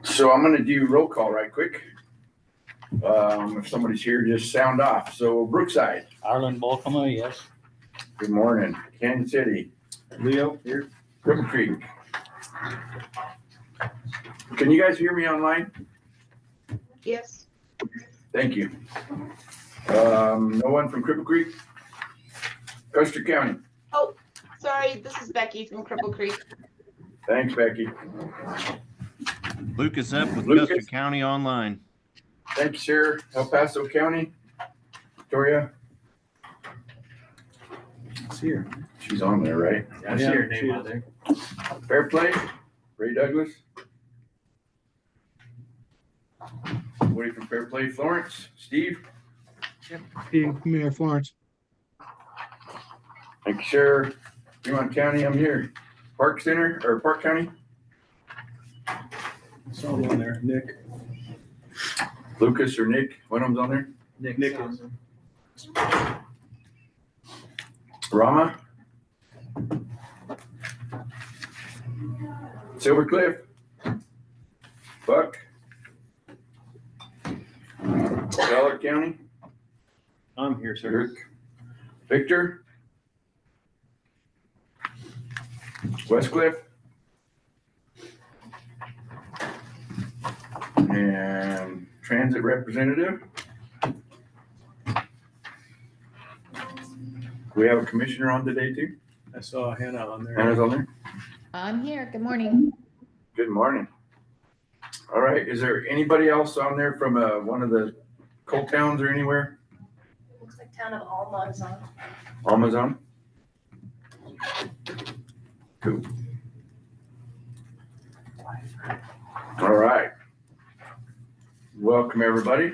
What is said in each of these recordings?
So I'm going to do roll call right quick. If somebody's here, just sound off. So Brookside. Arlen Volkema, yes. Good morning. Kansas City. Leo here. Cripple Creek. Can you guys hear me online? Yes. Thank you. No one from Cripple Creek? Custer County. Oh, sorry. This is Becky from Cripple Creek. Thanks, Becky. Lucas up with Lucas. Custer County Online. Thank you, sir. El Paso County. Victoria. It's here. She's on there, right? I see her name on there. Fair Play. Ray Douglas. Somebody from Fair Play. Florence. Steve. Mayor Florence. Thank you, sir. Fremont County, I'm here. Park Center, or Park County. Saw him on there. Nick. Lucas or Nick, one of them's on there. Nick. Rama. Silver Cliff. Buck. Dollar County. I'm here, sir. Rick. Victor. Westcliff. And transit representative. We have a commissioner on today too. I saw Hannah on there. Hannah's on there. I'm here. Good morning. Good morning. All right, is there anybody else on there from one of the coal towns or anywhere? Looks like town of Alma is on. Alma's on? Cool. All right. Welcome, everybody.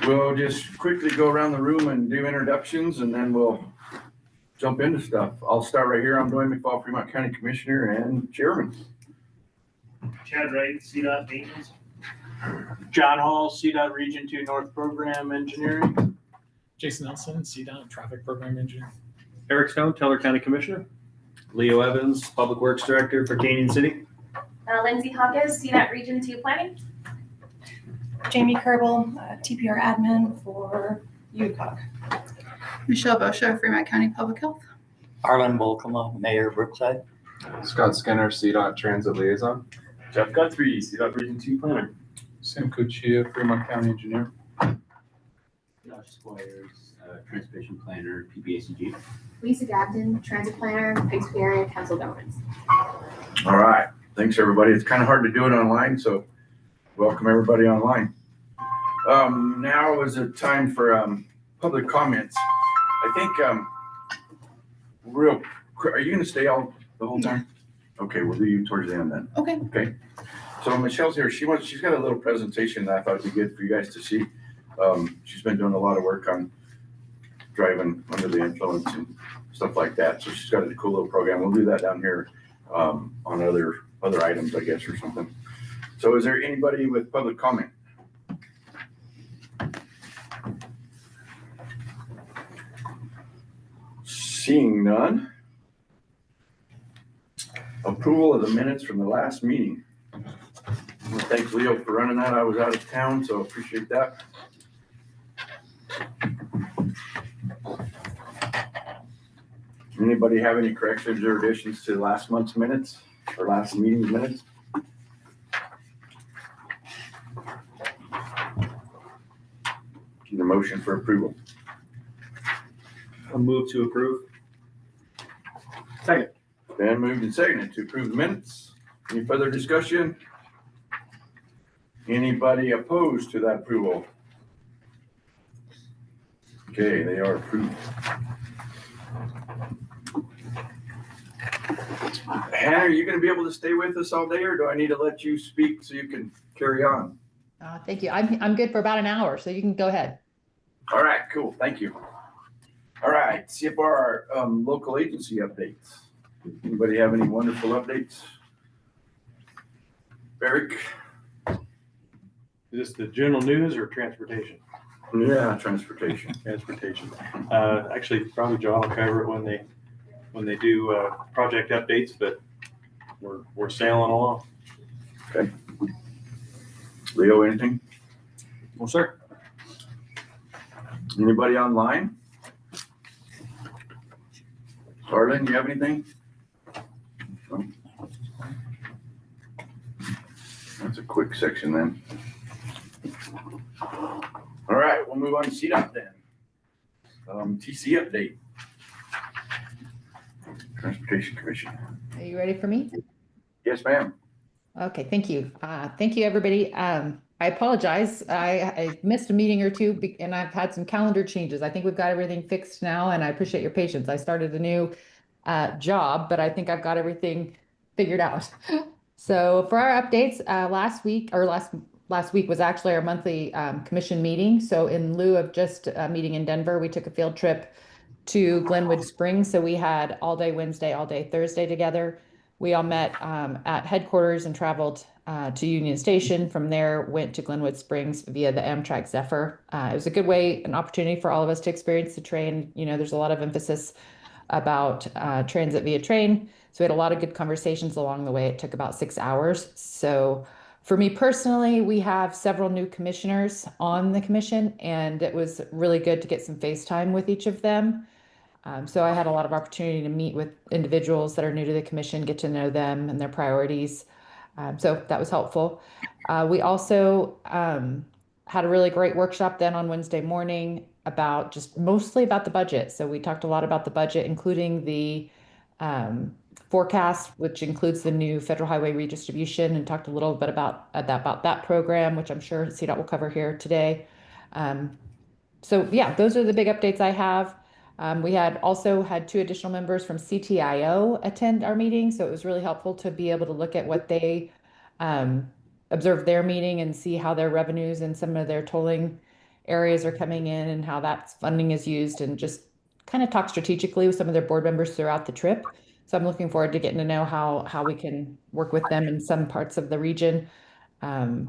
We'll just quickly go around the room and do introductions, and then we'll jump into stuff. I'll start right here. I'm Dwayne McFall, Fremont County Commissioner and Chairman. Chad Wright, CDOT Maintenance. John Hall, CDOT Region 2 North Program Engineering. Jason Nelson, CDOT Traffic Program Engineer. Eric Stone, Teller County Commissioner. Leo Evans, Public Works Director for Canyon City. Lindsay Hawkins, CDOT Region 2 Planning. Jamie Kerbel, TPR Admin for UCOG. Michelle Boscia, Fremont County Public Health. Arlen Volkema, Mayor Brookside. Scott Skinner, CDOT Transit Liaison. Jeff Guthrie, CDOT Region 2 Planner. Sam Kuchia, Fremont County Engineer. Josh Squires, Transportation Planner, PPACG. Lisa Gabden, Transit Planner, Pikes Peak Area Council Governments. All right. Thanks, everybody. It's kind of hard to do it online, so welcome everybody online. Now is a time for public comments. I think are you going to stay all the whole time? Okay, we'll do you towards the end then. Okay. Okay. So Michelle's here. She's got a little presentation that I thought would be good for you guys to see. She's been doing a lot of work on driving under the influence and stuff like that. So she's got a cool little program. We'll do that down here on other items, I guess, or something. So is there anybody with public comment? Seeing none. Approval of the minutes from the last meeting. Well, thanks, Leo, for running that. I was out of town, so appreciate that. Anybody have any corrections or additions to last month's minutes or last meeting's minutes? Need a motion for approval. I'll move to approve. Second. Been moved and seconded to approve the minutes. Any further discussion? Anybody opposed to that approval? Okay, they are approved. Hannah, are you going to be able to stay with us all day, or do I need to let you speak so you can carry on? Thank you. I'm good for about an hour, so you can go ahead. All right, cool. Thank you. All right, CFR local agency updates. Anybody have any wonderful updates? Eric? Is this the general news or transportation? Yeah, transportation. Transportation. Actually, probably John will cover it when when they do project updates, but we're sailing along. Leo, anything? Well, sir. Anybody online? Harlan, you have anything? No? That's a quick section then. All right, we'll move on to CDOT then. TC update. Transportation Commission. Are you ready for me? Yes, ma'am. Okay, thank you. Thank you, everybody. I apologize. I missed a meeting or two and I've had some calendar changes. I think we've got everything fixed now and I appreciate your patience. I started a new job, but I think I've got everything figured out. So for our updates, last week was actually our monthly commission meeting. So in lieu of just a meeting in Denver, we took a field trip to Glenwood Springs. So we had all day Wednesday, all day Thursday together. We all met at headquarters and traveled to Union Station. From there, went to Glenwood Springs via the Amtrak Zephyr. It was a good way, an opportunity for all of us to experience the train. You know, there's a lot of emphasis about transit via train. So we had a lot of good conversations along the way. It took about 6 hours. So for me personally, we have several new commissioners on the commission, and it was really good to get some FaceTime with each of them. So I had a lot of opportunity to meet with individuals that are new to the commission, get to know them and their priorities. So that was helpful. We also had a really great workshop then on Wednesday morning about just mostly about the budget. So we talked a lot about the budget, including the forecast, which includes the new federal highway redistribution, and talked a little bit about that program, which I'm sure CDOT will cover here today. So yeah, those are the big updates I have. We had also had 2 additional members from CTIO attend our meeting. So it was really helpful to be able to look at what they observe their meeting and see how their revenues and some of their tolling areas are coming in and how that funding is used, and just kind of talk strategically with some of their board members throughout the trip. So I'm looking forward to getting to know how we can work with them in some parts of the region. And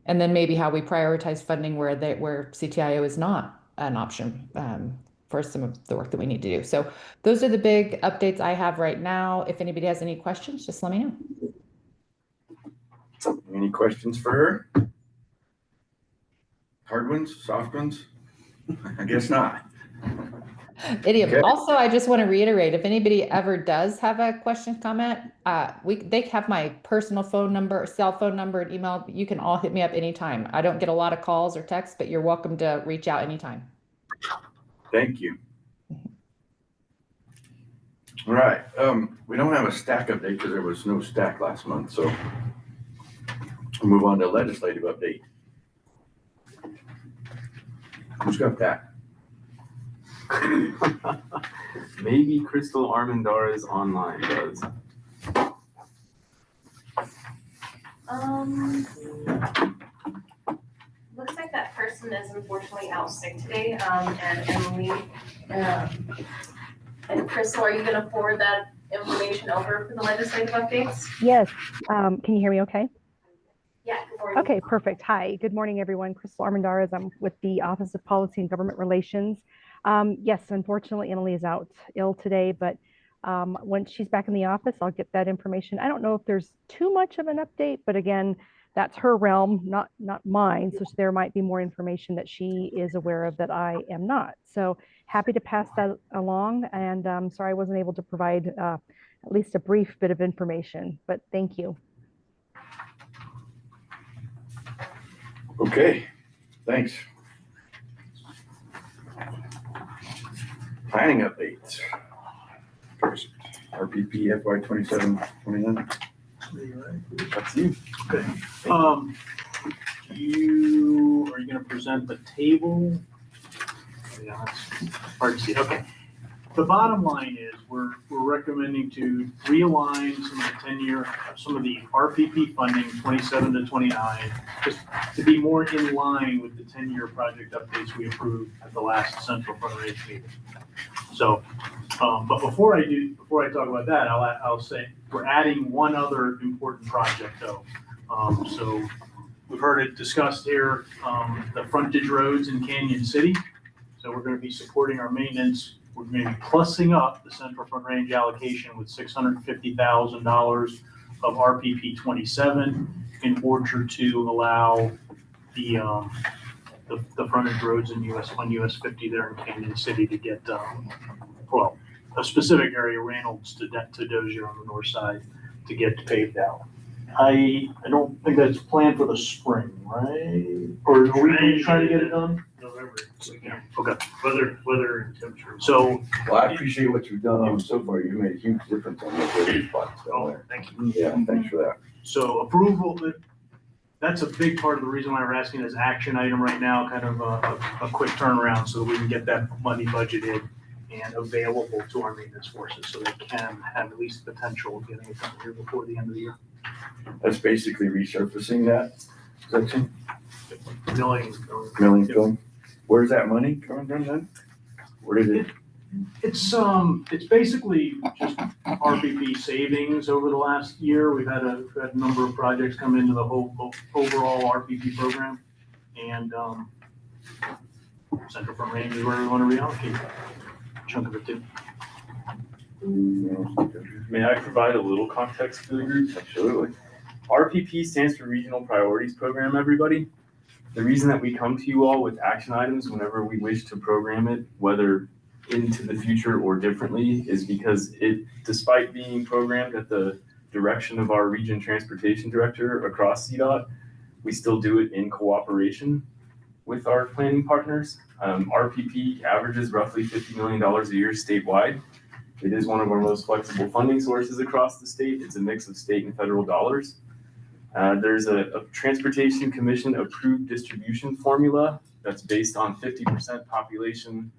then maybe how we prioritize funding where CTIO is not an option. For some of the work that we need to do. So those are the big updates I have right now. If anybody has any questions, just let me know. Any questions for her? Hard ones, soft ones? I guess not. Idiom. Okay. Also, I just want to reiterate, if anybody ever does have a question, comment, they have my personal phone number, cell phone number, and email. You can all hit me up anytime. I don't get a lot of calls or texts, but you're welcome to reach out anytime. Thank you. All right, we don't have a stack update because there was no stack last month, so we'll move on to legislative update. Who's got that? Maybe Crystal Armendariz online does. Looks like that person is unfortunately out sick today, and Emily, and Crystal, are you gonna forward that information over for the legislative updates? Yes. Can you hear me okay? Yeah, good morning. Okay, perfect. Hi, good morning, everyone. Crystal Armendariz. I'm with the Office of Policy and Government Relations. Yes, unfortunately, Emily is out ill today, but when she's back in the office, I'll get that information. I don't know if there's too much of an update, but again, that's her realm, not mine. So there might be more information that she is aware of that I am not. So happy to pass that along. And sorry I wasn't able to provide at least a brief bit of information, but thank you. Okay, thanks. Planning updates. First, RPP FY 27-29. That's you. Okay. Are you gonna present the table? Yeah, it's hard to see. Okay. The bottom line is we're recommending to realign some of the RPP funding 27 to 29, just to be more in line with the 10-year project updates we approved at the last central fundraise meeting. So, but before I talk about that, I'll say we're adding one other important project though. So we've heard it discussed here, the frontage roads in Canyon City. So we're going to be supporting our maintenance we're going to be plussing up the Central Front Range allocation with $650,000 of RPP 27 in order to allow the frontage roads in US 50 there in Canyon City to get, well, a specific area, Reynolds to Dozier on the north side, to get paved out. I don't think that's planned for the spring, right? Or are we trying to get it done? November. Yeah, okay. Weather and temperature. So, Well, I appreciate what you've done on so far. You made a huge difference on those road spots down there. Thank you. Yeah, thanks for that. so approval, that's a big part of the reason why we're asking this action item right now, kind of a quick turnaround so that we can get that money budgeted and available to our maintenance forces so they can have at least the potential of getting it done here before the end of the year. That's basically resurfacing that section, Milling. milling film. Where's that money coming from then? Where did it? It's basically just RPP savings over the last year. We've had a number of projects come into the whole overall RPP program. And Central Front Range is where we want to reallocate a chunk of it too. May I provide a little context for the group? Absolutely. RPP stands for Regional Priorities Program, everybody. The reason that we come to you all with action items whenever we wish to program it, whether into the future or differently, is because it, despite being programmed at the direction of our region transportation director across CDOT, we still do it in cooperation with our planning partners. RPP averages roughly $50 million a year statewide. It is one of our most flexible funding sources across the state. It's a mix of state and federal dollars. There's a Transportation Commission approved distribution formula that's based on 50% population,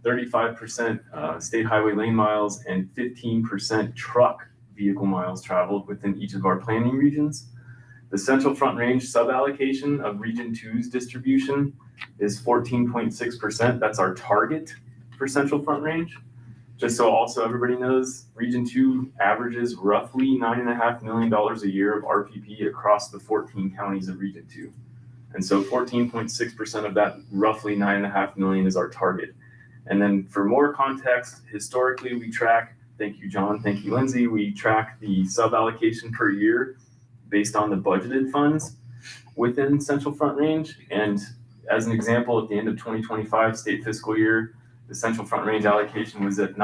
35% state highway lane miles, and 15% truck vehicle miles traveled within each of our planning regions. The Central Front Range suballocation of Region 2's distribution is 14.6%. That's our target for Central Front Range. Just so also everybody knows, Region 2 averages roughly $9.5 million a year of RPP across the 14 counties of Region 2. And so 14.6% of that roughly $9.5 million is our target. And then for more context, historically we track, thank you John, thank you Lindsay, we track the suballocation per year based on the budgeted funds within Central Front Range. And as an example, at the end of 2025 state fiscal year, the Central Front Range allocation was at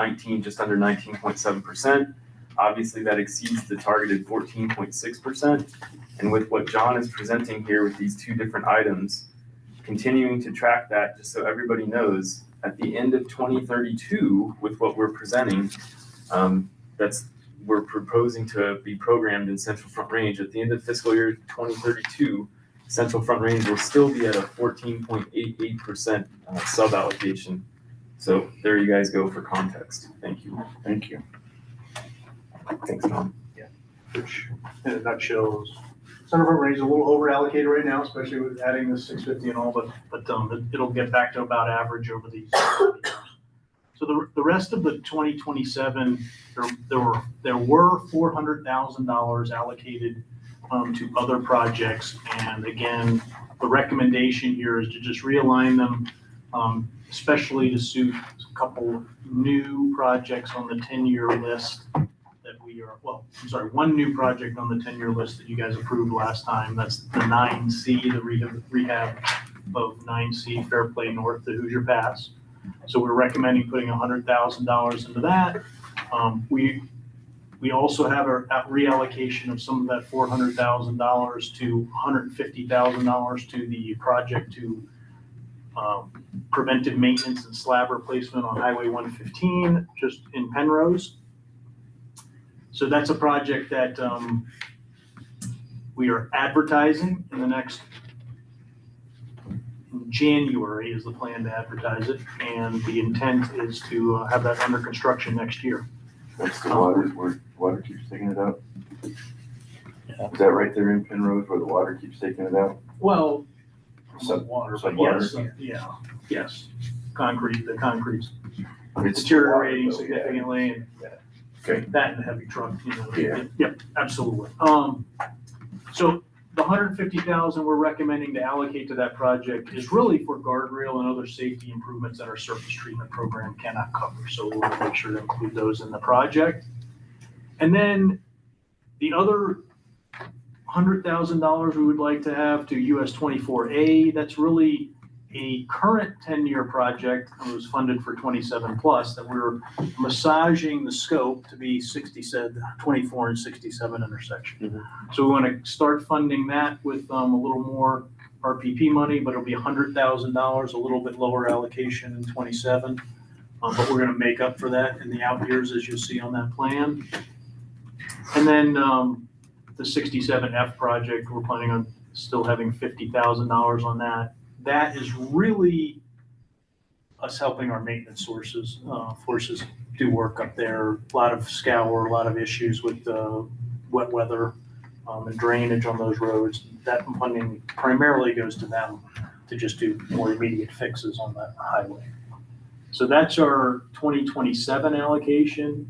just under 19.7%. Obviously that exceeds the targeted 14.6%. And with what John is presenting here with these two different items, continuing to track that just so everybody knows, at the end of 2032 with what we're presenting, we're proposing to be programmed in Central Front Range. At the end of fiscal year 2032, Central Front Range will still be at a 14.88% sub-allocation. So there you guys go for context. Thank you. Thank you. Thanks, Tom. Which in a nutshell is Central Front Range is a little over allocated right now, especially with adding the 650 and all, but it'll get back to about average over these years. So the rest of the 2027, there were $400,000 allocated to other projects. And again, the recommendation here is to just realign them, especially to suit a couple new projects on the 10-year list that we are, one new project on the 10-year list that you guys approved last time. That's the 9C, the rehab of 9C Fairplay North to Hoosier Pass. So we're recommending putting $100,000 into that. We also have a reallocation of some of that $400,000 to $150,000 to the project to preventive maintenance and slab replacement on Highway 115, just in Penrose. So that's a project that we are advertising in the next January is the plan to advertise it, and the intent is to have that under construction next year. That's the water, where water keeps taking it out? Is that right there in Penrose where the water keeps taking it out? Well, Water, but yes, yes, the concrete's It's deteriorating water, though, significantly, and Okay. that and the heavy truck, Yeah. Yep, absolutely. So the 150,000 we're recommending to allocate to that project is really for guardrail and other safety improvements that our surface treatment program cannot cover. So we want to make sure to include those in the project. And then the other $100,000 we would like to have to US 24A, that's really a current 10-year project that was funded for 27 plus that we're massaging the scope to be 24 and 67 intersection. So we want to start funding that with a little more RPP money, but it'll be $100,000, a little bit lower allocation in 27. But we're going to make up for that in the out years, as you'll see on that plan. And then the 67F project, we're planning on still having $50,000 on that. That is really us helping our maintenance forces do work up there. A lot of scour, a lot of issues with wet weather and drainage on those roads. That funding primarily goes to them to just do more immediate fixes on that highway. So that's our 2027 allocation.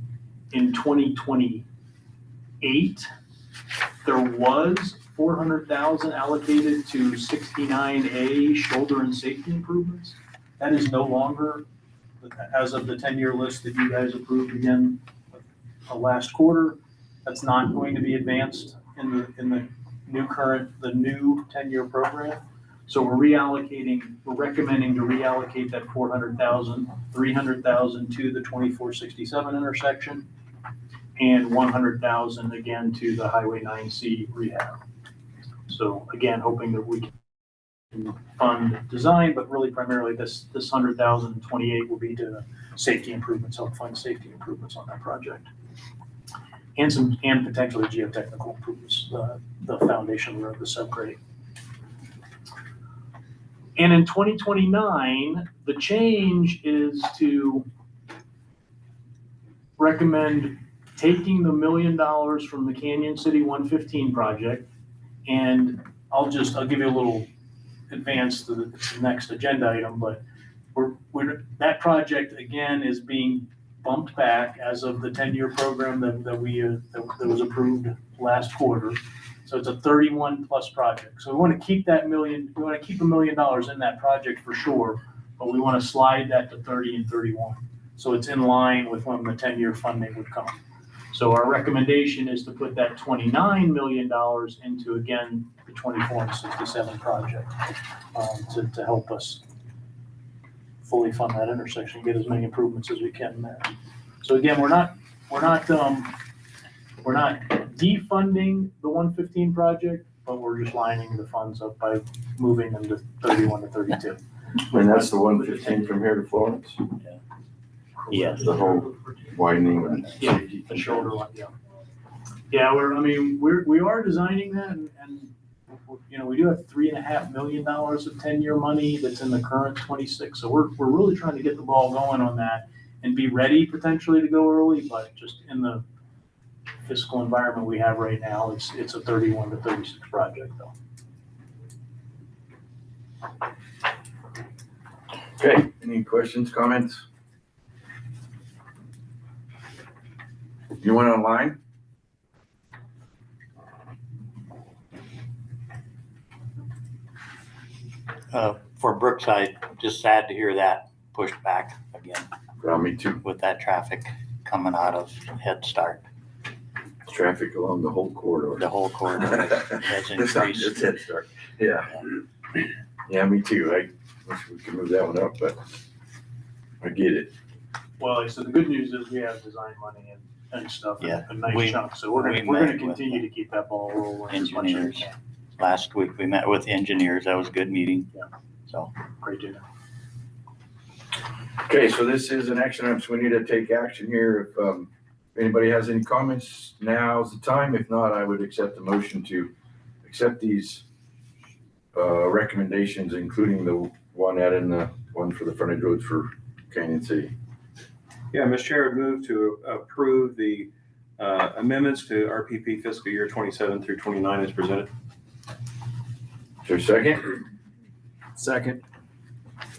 In 2028, there was 400,000 allocated to 69A shoulder and safety improvements. That is no longer, as of the 10-year list that you guys approved again last quarter, that's not going to be advanced in the new 10-year program. So we're recommending to reallocate that 400,000, 300,000 to the 2467 intersection and 100,000 again to the Highway 9C rehab. So again, hoping that we can fund design, but really primarily this 100,000 in 28 will be to safety improvements, help fund safety improvements on that project. And potentially geotechnical improvements, the foundation road, the subgrade. And in 2029, the change is to recommend taking the $1 million from the Canyon City 115 project, and I'll give you a little advance to the next agenda item, but that project again is being bumped back as of the 10-year program that was approved last quarter. So it's a 31 plus project. So we want to keep that $1 million in that project for sure, but we want to slide that to 30 and 31. So it's in line with when the 10-year funding would come. So our recommendation is to put that $29 million into, again, the 24 and 67 project to help us fully fund that intersection, get as many improvements as we can there. So again, we're not defunding the 115 project, but we're just lining the funds up by moving them to 31 to 32. And that's the 115 from here to Florence? Yes. The whole widening and Yeah, safety. the shoulder one, yeah. Yeah, we are designing that and we do have $3.5 million of 10-year money that's in the current 26. So we're really trying to get the ball going on that and be ready potentially to go early, but just in the fiscal environment we have right now, it's a 31 to 36 project though. Okay, any questions, comments? You went online? For Brookside, just sad to hear that pushed back again. Well, me too. With that traffic coming out of Head Start. Traffic along the whole corridor. The whole corridor has It's not increased. just Head Start. Yeah. Yeah, me too. I wish we could move that one up, but I get it. Well, so the good news is we have design money and stuff, Yeah, a nice chunk. So we're we gonna met continue with to keep that ball rolling as much as we engineers. can. Last week we met with the engineers. That was a good meeting. Yeah. So Great to know. Okay, so this is an action item, so we need to take action here. If anybody has any comments, now's the time. If not, I would accept the motion to accept these recommendations, including the one adding the one for the frontage roads for Canyon City. Yeah, Mr. Chair, I would move to approve the amendments to RPP fiscal year 27 through 29 as presented. Is there a second? Second.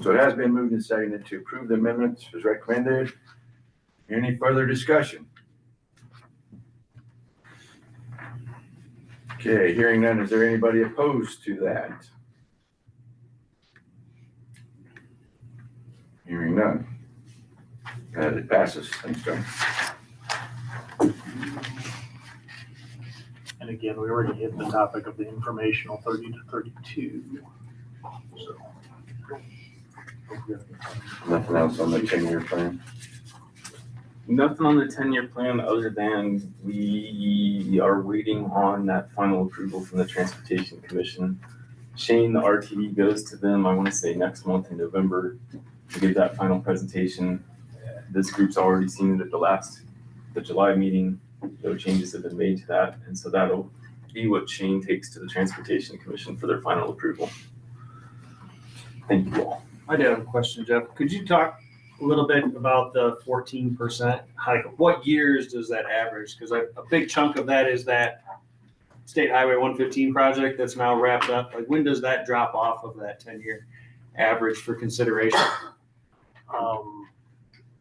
So it has been moved and seconded to approve the amendments as recommended. Any further discussion? Okay, hearing none, is there anybody opposed to that? Hearing none. And it passes. Thanks, John. And again, we already hit the topic of the informational 30 to 32. So. Nothing else on the 10-year plan? Nothing on the 10-year plan other than we are waiting on that final approval from the Transportation Commission. Shane, the RTD goes to them, I want to say next month in November to give that final presentation. This group's already seen it at the July meeting. No changes have been made to that. And so that'll be what Shane takes to the Transportation Commission for their final approval. Thank you all. I did have a question, Jeff. Could you talk a little bit about the 14%? What years does that average? Because a big chunk of that is that State Highway 115 project that's now wrapped up. Like, when does that drop off of that 10-year average for consideration?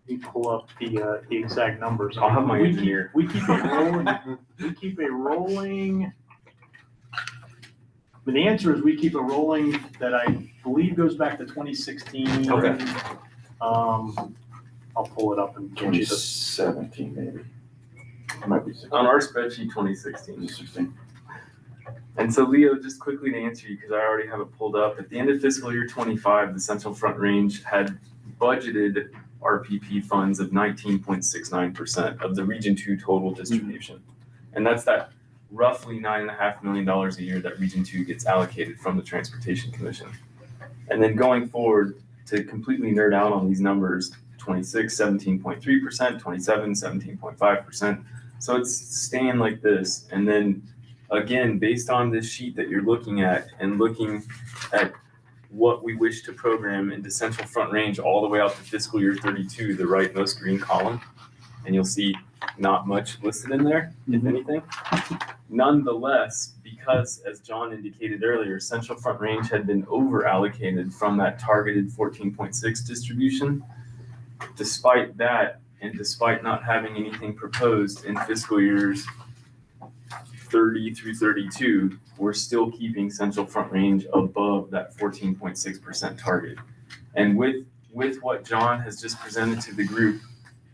You pull up the exact numbers. I'll have my engineer. We keep it rolling. We keep a rolling. But the answer is we keep a rolling that I believe goes back to 2016. Okay. I'll pull it up and get you the 2017 maybe. It might be 16. On our spreadsheet, 2016. And so Leo, just quickly to answer you, because I already have it pulled up, at the end of fiscal year 25, the Central Front Range had budgeted RPP funds of 19.69% of the Region 2 total distribution. And that's that roughly $9.5 million a year that Region 2 gets allocated from the Transportation Commission. And then going forward, to completely nerd out on these numbers, 26, 17.3%, 27, 17.5%. So it's staying like this. And then again, based on this sheet that you're looking at and looking at what we wish to program into Central Front Range all the way out to fiscal year 32, the rightmost green column, and you'll see not much listed in there, if anything. Nonetheless, because as John indicated earlier, Central Front Range had been over allocated from that targeted 14.6 distribution. Despite that, and despite not having anything proposed in fiscal years 30 through 32, we're still keeping Central Front Range above that 14.6% target. And with what John has just presented to the group,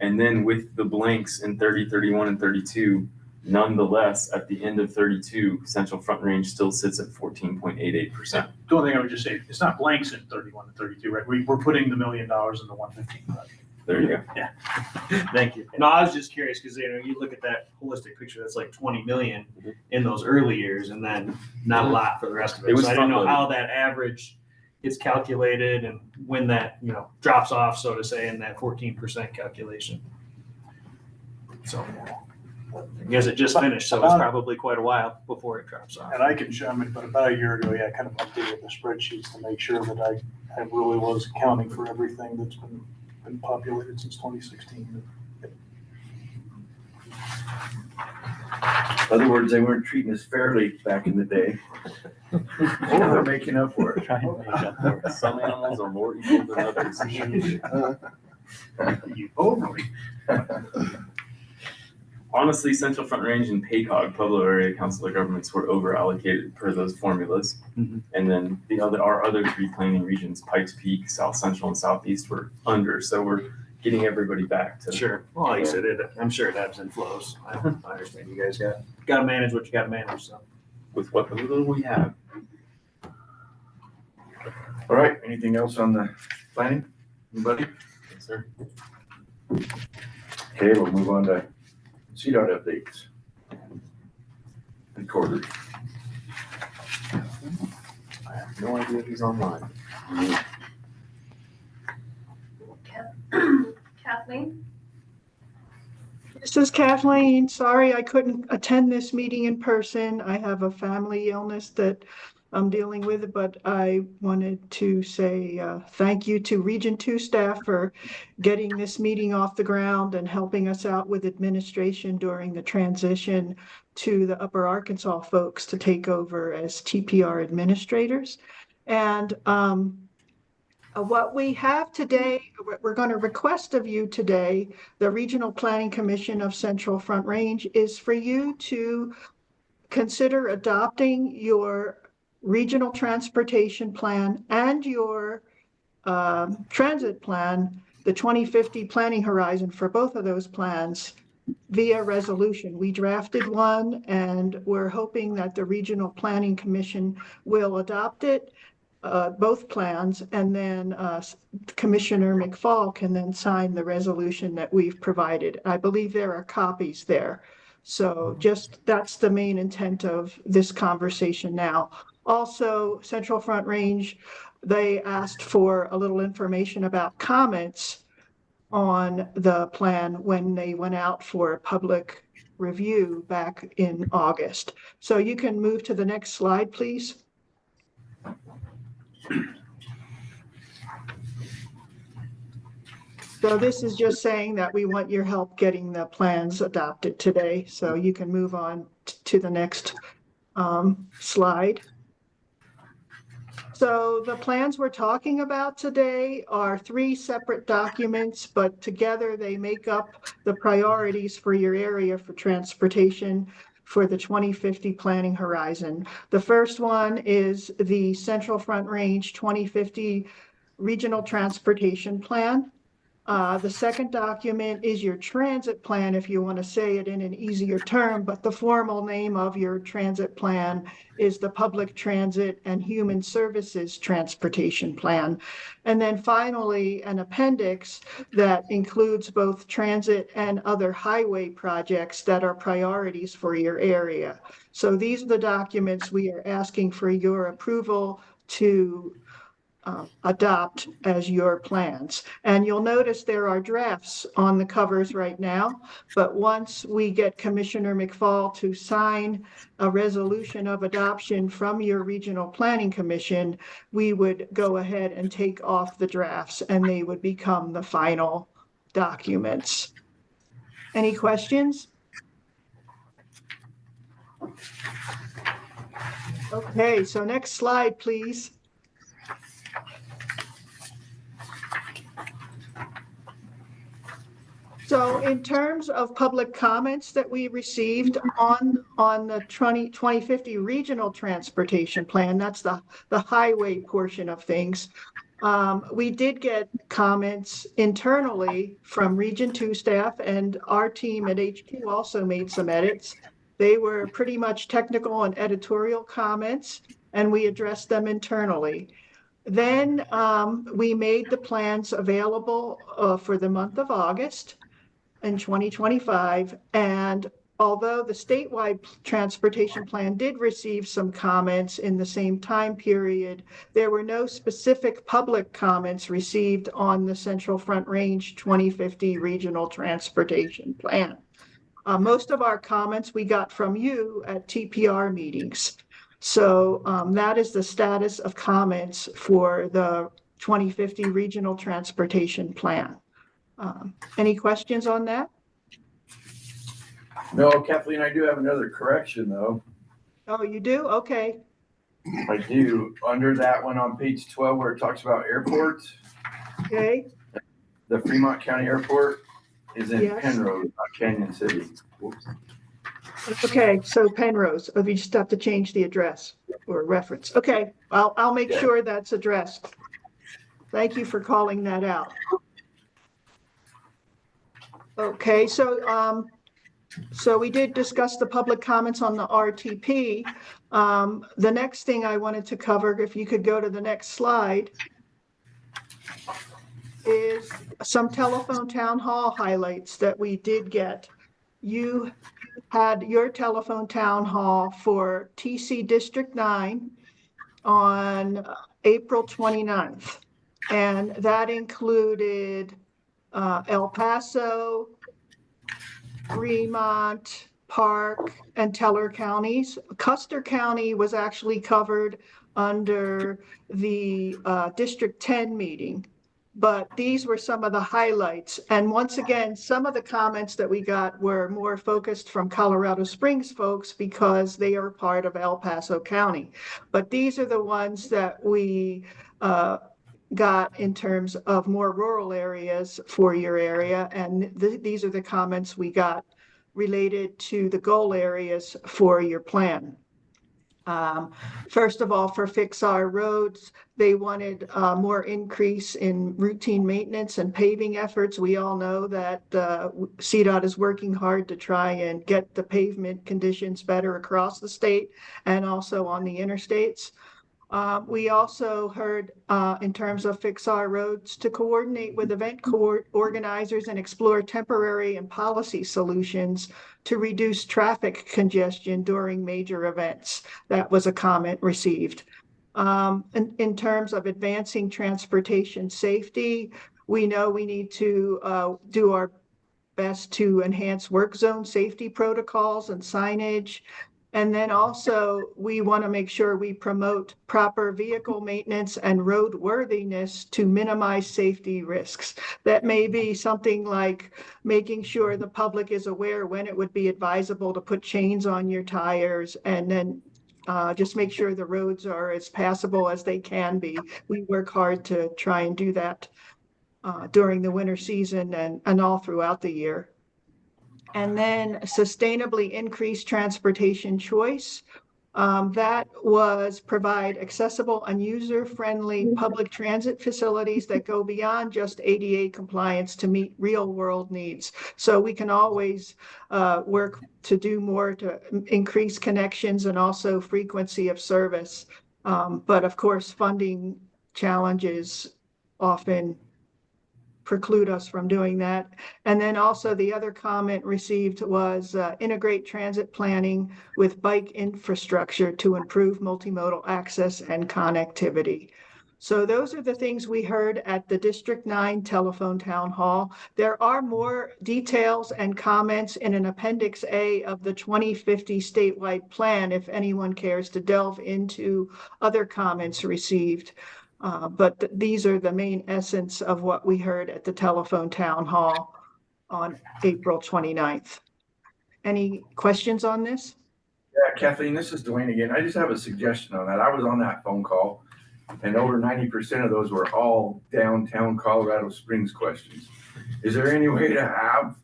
and then with the blanks in 30, 31, and 32, nonetheless, at the end of 32, Central Front Range still sits at 14.88%. The only thing I would just say, it's not blanks in 31 and 32, right? We're putting the $1 million in the 115 project. There you go. Yeah. Thank you. No, I was just curious because you look at that holistic picture, that's like 20 million in those early years, and then not a lot for the rest of it. So I didn't know how that average gets calculated and when that drops off, so to say, in that 14% calculation. So I guess it just finished, so it's probably quite a while before it drops off. And I can show them, but about a year ago, I kind of updated the spreadsheets to make sure that I really was accounting for everything that's been populated since 2016. In other words, they weren't treating us fairly back in the day. Now they're making up for it. Some animals are more evil than others. Honestly, Central Front Range and PACOG, Pueblo Area Council of Governments, were over allocated per those formulas. And then our other three planning regions, Pikes Peak, South Central, and Southeast, were under. So we're getting everybody back to. Sure. Well, like I said, I'm sure it ebbs and flows. I understand you guys got to manage what you got to manage. So with what little we have. All right. Anything else on the planning? Anybody? Yes, sir. Okay, we'll move on to CDOT updates. Recorders. I have no idea who's online. Kathleen? This is Kathleen. Sorry I couldn't attend this meeting in person. I have a family illness that I'm dealing with, but I wanted to say thank you to Region 2 staff for getting this meeting off the ground and helping us out with administration during the transition to the Upper Arkansas folks to take over as TPR administrators. And what we have today, we're going to request of you today, the Regional Planning Commission of Central Front Range, is for you to consider adopting your regional transportation plan and your transit plan, the 2050 planning horizon for both of those plans via resolution. We drafted one and we're hoping that the Regional Planning Commission will adopt it, both plans, and then Commissioner McFall can then sign the resolution that we've provided. I believe there are copies there. So just that's the main intent of this conversation now. Also, Central Front Range, they asked for a little information about comments on the plan when they went out for public review back in August. So you can move to the next slide, please. So this is just saying that we want your help getting the plans adopted today. So you can move on to the next slide. So the plans we're talking about today are 3 separate documents, but together they make up the priorities for your area for transportation for the 2050 planning horizon. The first one is the Central Front Range 2050 Regional Transportation Plan. The second document is your transit plan, if you want to say it in an easier term, but the formal name of your transit plan is the Public Transit and Human Services Transportation Plan. And then finally, an appendix that includes both transit and other highway projects that are priorities for your area. So these are the documents we are asking for your approval to adopt as your plans. And you'll notice there are drafts on the covers right now, but once we get Commissioner McFall to sign a resolution of adoption from your Regional Planning Commission, we would go ahead and take off the drafts and they would become the final documents. Any questions? Okay, so next slide, please. So in terms of public comments that we received on the 2050 Regional Transportation Plan, that's the highway portion of things, we did get comments internally from Region 2 staff, and our team at HQ also made some edits. They were pretty much technical and editorial comments, and we addressed them internally. Then we made the plans available for the month of August in 2025, and although the statewide transportation plan did receive some comments in the same time period, there were no specific public comments received on the Central Front Range 2050 Regional Transportation Plan. Most of our comments we got from you at TPR meetings. So that is the status of comments for the 2050 Regional Transportation Plan. Any questions on that? No, Kathleen, I do have another correction though. Oh, you do? Okay. I do. Under that one on page 12 where it talks about airports, Okay. the Fremont County Airport is in Yes. Penrose, not Canyon City. Whoops. Okay, so Penrose, we just have to change the address or reference. Okay, I'll make Yeah. sure that's addressed. Thank you for calling that out. Okay, so we did discuss the public comments on the RTP. The next thing I wanted to cover, if you could go to the next slide, is some telephone town hall highlights that we did get. You had your telephone town hall for TC District 9 on April 29th. And that included El Paso, Fremont, Park, and Teller counties. Custer County was actually covered under the District 10 meeting, but these were some of the highlights. And once again, some of the comments that we got were more focused from Colorado Springs folks because they are part of El Paso County. But these are the ones that we got in terms of more rural areas for your area. And these are the comments we got related to the goal areas for your plan. First of all, for Fix Our Roads, they wanted more increase in routine maintenance and paving efforts. We all know that CDOT is working hard to try and get the pavement conditions better across the state and also on the interstates. We also heard in terms of Fix Our Roads to coordinate with event organizers and explore temporary and policy solutions to reduce traffic congestion during major events. That was a comment received. In terms of advancing transportation safety, we know we need to do our best to enhance work zone safety protocols and signage. And then also, we want to make sure we promote proper vehicle maintenance and roadworthiness to minimize safety risks. That may be something like making sure the public is aware when it would be advisable to put chains on your tires, and then just make sure the roads are as passable as they can be. We work hard to try and do that during the winter season and all throughout the year. And then sustainably increase transportation choice. That was provide accessible and user-friendly public transit facilities that go beyond just ADA compliance to meet real-world needs. So we can always work to do more to increase connections and also frequency of service. But of course, funding challenges often preclude us from doing that. And then also the other comment received was integrate transit planning with bike infrastructure to improve multimodal access and connectivity. So those are the things we heard at the District 9 telephone town hall. There are more details and comments in an Appendix A of the 2050 statewide plan if anyone cares to delve into other comments received. But these are the main essence of what we heard at the telephone town hall on April 29th. Any questions on this? Yeah, Kathleen, this is Dwayne again. I just have a suggestion on that. I was on that phone call, and over 90% of those were all downtown Colorado Springs questions. Is there any way to have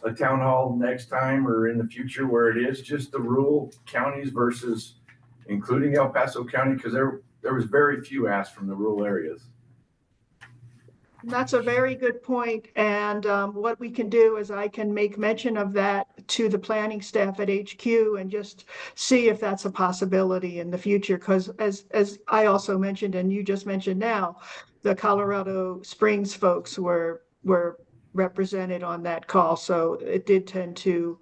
a town hall next time or in the future where it is just the rural counties versus including El Paso County? Because there was very few asked from the rural areas. That's a very good point. And what we can do is I can make mention of that to the planning staff at HQ and just see if that's a possibility in the future. Because as I also mentioned, and you just mentioned now, the Colorado Springs folks were represented on that call. So it did tend to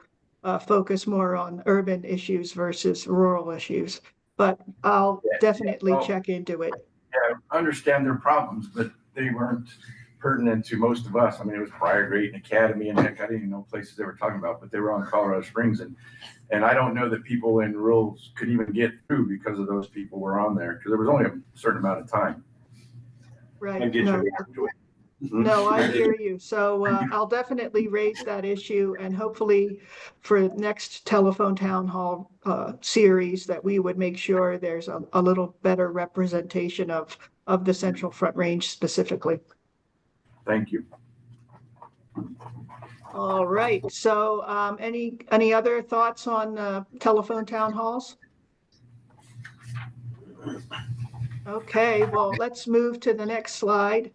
focus more on urban issues versus rural issues. But I'll definitely check into it. Yeah, I understand their problems, but they weren't pertinent to most of us. I mean, it was Briar Great and Academy, and heck, I didn't even know places they were talking about, but they were on Colorado Springs. And I don't know that people in rural could even get through because of those people were on there, because there was only a certain amount of time. Right. And get No. you back to it. No, I hear you. So I'll definitely raise that issue, and hopefully for next telephone town hall series that we would make sure there's a little better representation of the Central Front Range specifically. Thank you. All right. So any other thoughts on telephone town halls? Okay, well, let's move to the next slide.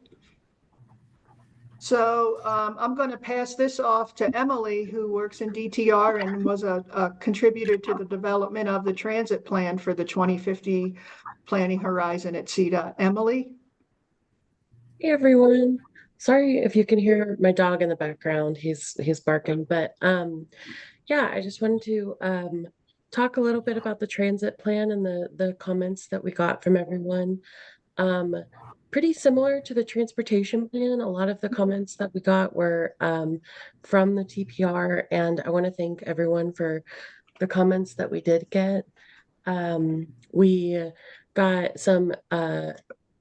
So I'm going to pass this off to Emily, who works in DTR and was a contributor to the development of the transit plan for the 2050 planning horizon at CDOT. Emily? Hey, everyone. Sorry if you can hear my dog in the background. He's barking, but yeah, I just wanted to talk a little bit about the transit plan and the comments that we got from everyone. Pretty similar to the transportation plan. A lot of the comments that we got were from the TPR, and I want to thank everyone for the comments that we did get. We got some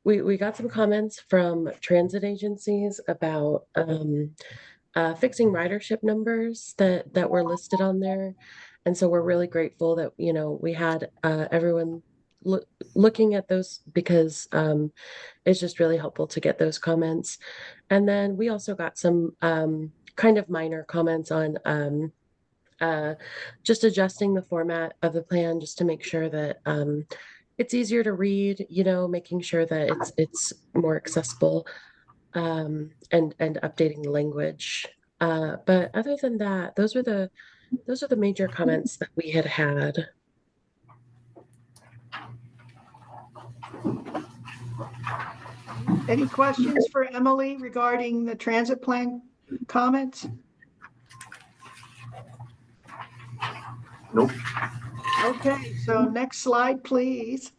we got some comments from transit agencies about fixing ridership numbers that were listed on there, and so we're really grateful that we had everyone looking at those, because it's just really helpful to get those comments. And then we also got some kind of minor comments on just adjusting the format of the plan just to make sure that it's easier to read, making sure that it's more accessible, and updating the language. But other than that, those are the major comments that we had. Any questions for Emily regarding the transit plan comments? Nope. Okay, so next slide, please.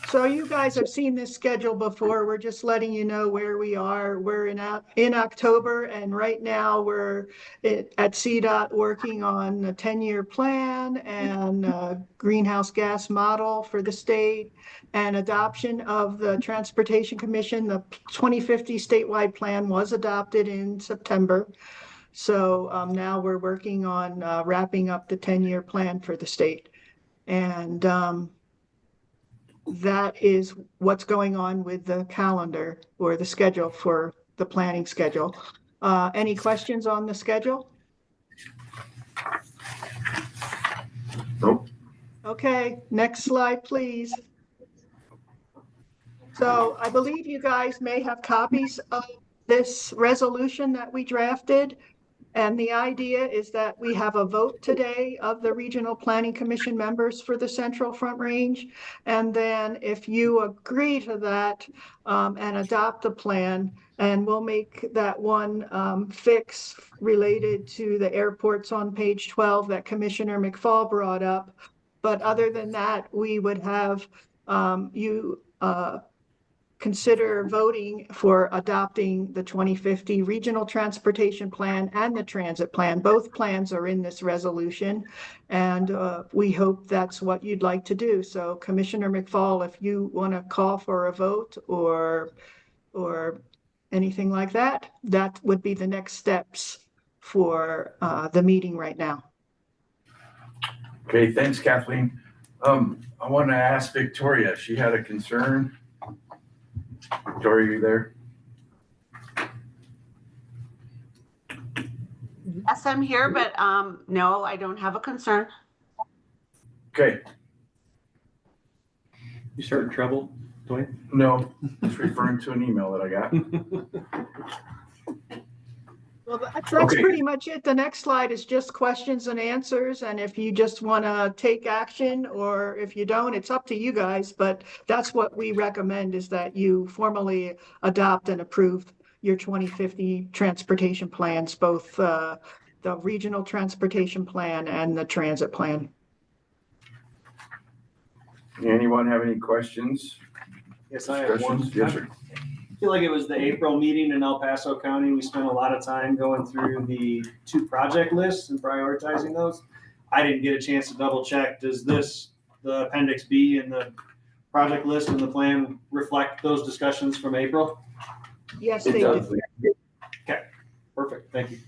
So you guys have seen this schedule before. We're just letting you know where we are. We're in October, and right now we're at CDOT working on a 10-year plan and a greenhouse gas model for the state and adoption of the Transportation Commission. The 2050 statewide plan was adopted in September. So now we're working on wrapping up the 10-year plan for the state. And that is what's going on with the calendar or the schedule for the planning schedule. Any questions on the schedule? Nope. Okay, next slide, please. So I believe you guys may have copies of this resolution that we drafted. And the idea is that we have a vote today of the Regional Planning Commission members for the Central Front Range. And then if you agree to that and adopt the plan, and we'll make that one fix related to the airports on page 12 that Commissioner McFall brought up. But other than that, we would have you consider voting for adopting the 2050 Regional Transportation Plan and the Transit Plan. Both plans are in this resolution, and we hope that's what you'd like to do. So Commissioner McFall, if you want to call for a vote or anything like that, that would be the next steps for the meeting right now. Okay, thanks, Kathleen. I want to ask Victoria, she had a concern. Victoria, are you there? Yes, I'm here, but no, I don't have a concern. Okay. You starting trouble, Dwayne? No, just referring to an email that I got. Well, that's Okay. pretty much it. The next slide is just questions and answers. And if you just want to take action or if you don't, it's up to you guys. But that's what we recommend, is that you formally adopt and approve your 2050 transportation plans, both the regional transportation plan and the transit plan. Anyone have any questions? Yes, I have one. Discussions? Yes, sir. I feel like it was the April meeting in El Paso County. We spent a lot of time going through the 2 project lists and prioritizing those. I didn't get a chance to double check. Does the appendix B and the project list and the plan reflect those discussions from April? Yes, It they does. do. Okay, perfect. Thank you.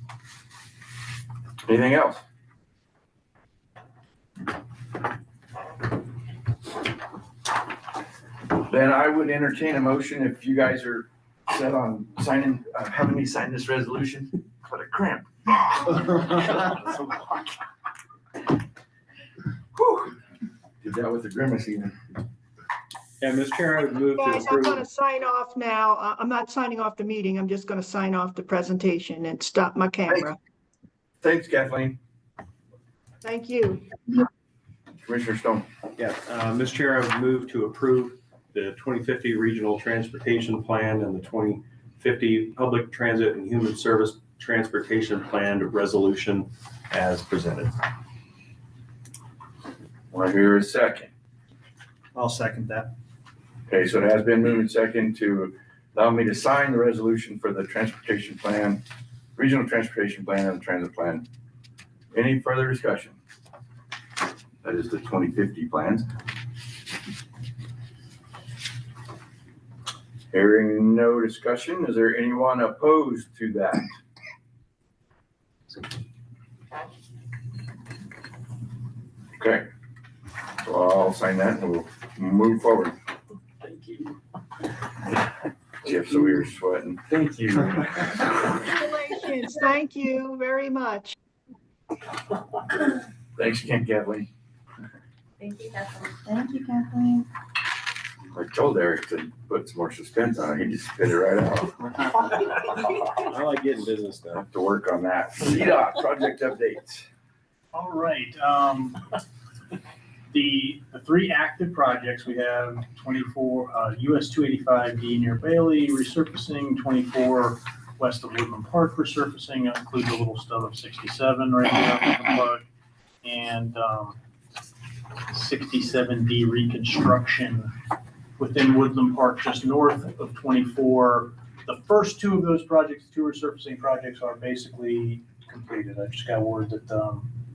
Anything else? Then I would entertain a motion if you guys are set on signing, having me sign this resolution. What a cramp. Whew. Did that with a grimace even. Yeah, Mr. Chair, I would move to Guys, I'm going approve. to sign off now. I'm not signing off the meeting. I'm just going to sign off the presentation and stop my camera. Thanks, Kathleen. Thank you. Commissioner Stone. Yeah, Mr. Chair, I would move to approve the 2050 Regional Transportation Plan and the 2050 Public Transit and Human Service Transportation Plan resolution as presented. Want to hear a second? I'll second that. Okay, so it has been moved and second to allow me to sign the resolution for the transportation plan, regional transportation plan and the transit plan. Any further discussion? That is the 2050 plans. Hearing no discussion, is there anyone opposed to that? Okay, so I'll sign that and we'll move forward. Thank you. Jeff, so we were sweating. Thank you. Congratulations. Thank you very much. Thanks again, Kathleen. Thank you, Kathleen. Thank you, Kathleen. I told Eric to put some more suspense on it. He just spit it right out. I like getting business done. Have to work on that. CDOT project updates. All right, the three active projects, we have 24, US 285D near Bailey resurfacing, 24 west of Woodland Park resurfacing, includes a little stub of 67 right there on Woodland Park, and 67D reconstruction within Woodland Park, just north of 24. The first two of those projects, two resurfacing projects, are basically completed. I just got word that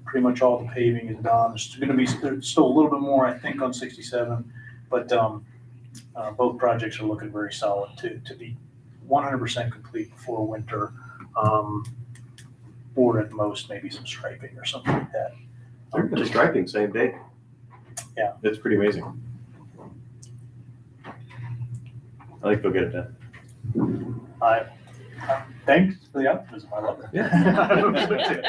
pretty much all the paving is done. There's going to be still a little bit more, I think, on 67, but both projects are looking very solid to be 100% complete before winter, or at most maybe some striping or something like that. They're striping same day. Yeah. It's pretty amazing. I think they'll get it done. Thanks for the optimism. I love it. Yeah.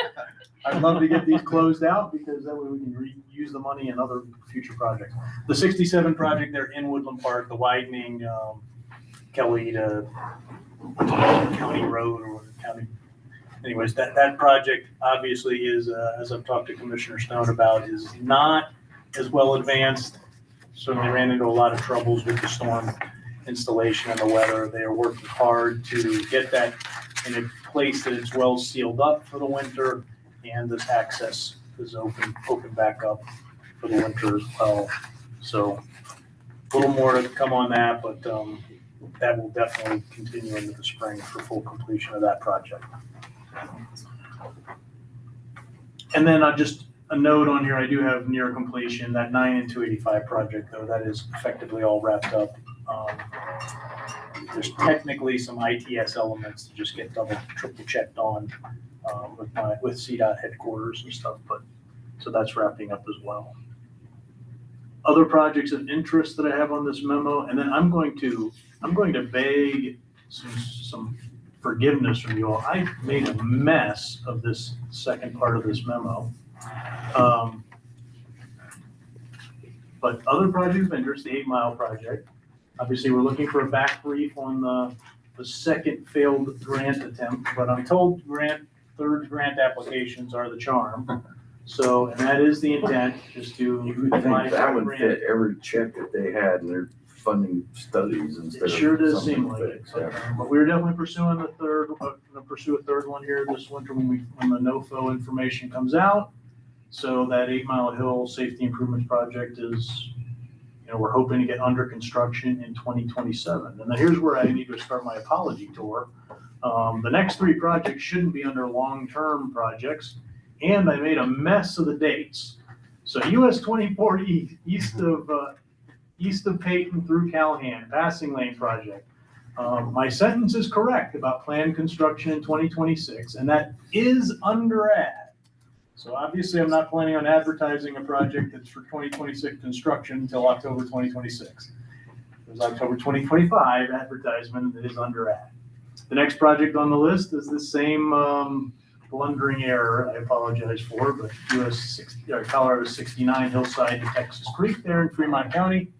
I'd love to get these closed out because that way we can reuse the money in other future projects. The 67 project there in Woodland Park, the widening Kelly to County Road or County. Anyways, that project obviously is, as I've talked to Commissioner Stone about, is not as well advanced. Certainly ran into a lot of troubles with the storm installation and the weather. They are working hard to get that in a place that it's well sealed up for the winter, and this access is open back up for the winter as well. So a little more to come on that, but that will definitely continue into the spring for full completion of that project. And then just a note on here, I do have near completion, that 9 and 285 project, though, that is effectively all wrapped up. There's technically some ITS elements to just get double, triple checked on with CDOT headquarters and stuff, but so that's wrapping up as well. Other projects of interest that I have on this memo, and then I'm going to beg some forgiveness from you all. I made a mess of this second part of this memo. But other projects of interest, the 8 Mile project. Obviously, we're looking for a back brief on the second failed grant attempt, but I'm told third grant applications are the charm. So, and that is the intent, just to. I think that would fit every check that they had in their funding studies instead of. It sure does seem something like it. fixed. But we're definitely pursuing the third, gonna pursue a third one here this winter when the NOFO information comes out. So that 8 Mile Hill Safety Improvements Project is, we're hoping to get under construction in 2027. And then here's where I need to start my apology tour. The next 3 projects shouldn't be under long-term projects, and I made a mess of the dates. So US 24 east of Peyton through Callahan, passing lane project. My sentence is correct about planned construction in 2026, and that is under ad. So obviously, I'm not planning on advertising a project that's for 2026 construction until October 2026. There's October 2025 advertisement that is under ad. The next project on the list is the same blundering error I apologize for, but Colorado 69 Hillside to Texas Creek there in Fremont County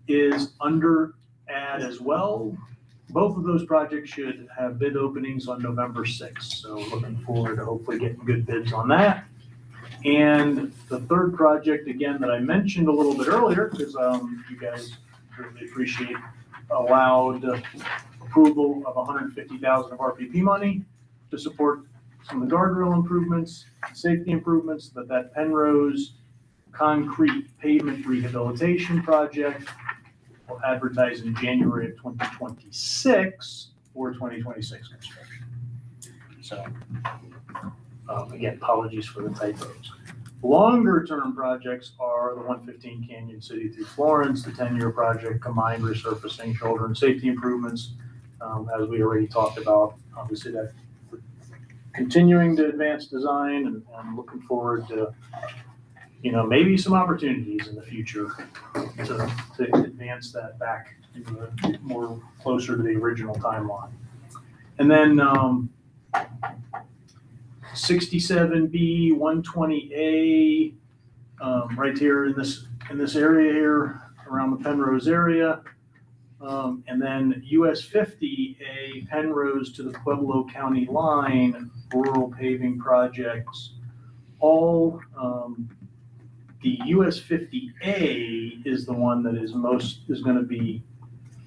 is under ad as well. Both of those projects should have bid openings on November 6th. So looking forward to hopefully getting good bids on that. And the third project, again, that I mentioned a little bit earlier, because you guys really appreciate allowed approval of $150,000 of RPP money to support some of the guardrail improvements, safety improvements, but that Penrose concrete pavement rehabilitation project will advertise in January of 2026 or 2026 construction. So again, apologies for the typos. Longer term projects are the 115 Canyon City through Florence, the 10-year project, combined resurfacing, shoulder and safety improvements. As we already talked about, obviously that continuing to advance design and looking forward to, maybe some opportunities in the future to advance that back more closer to the original timeline. And then 67B, 120A, right here in this area here around the Penrose area. And then US 50A, Penrose to the Pueblo County line, rural paving projects. All the US 50A is the one that is going to be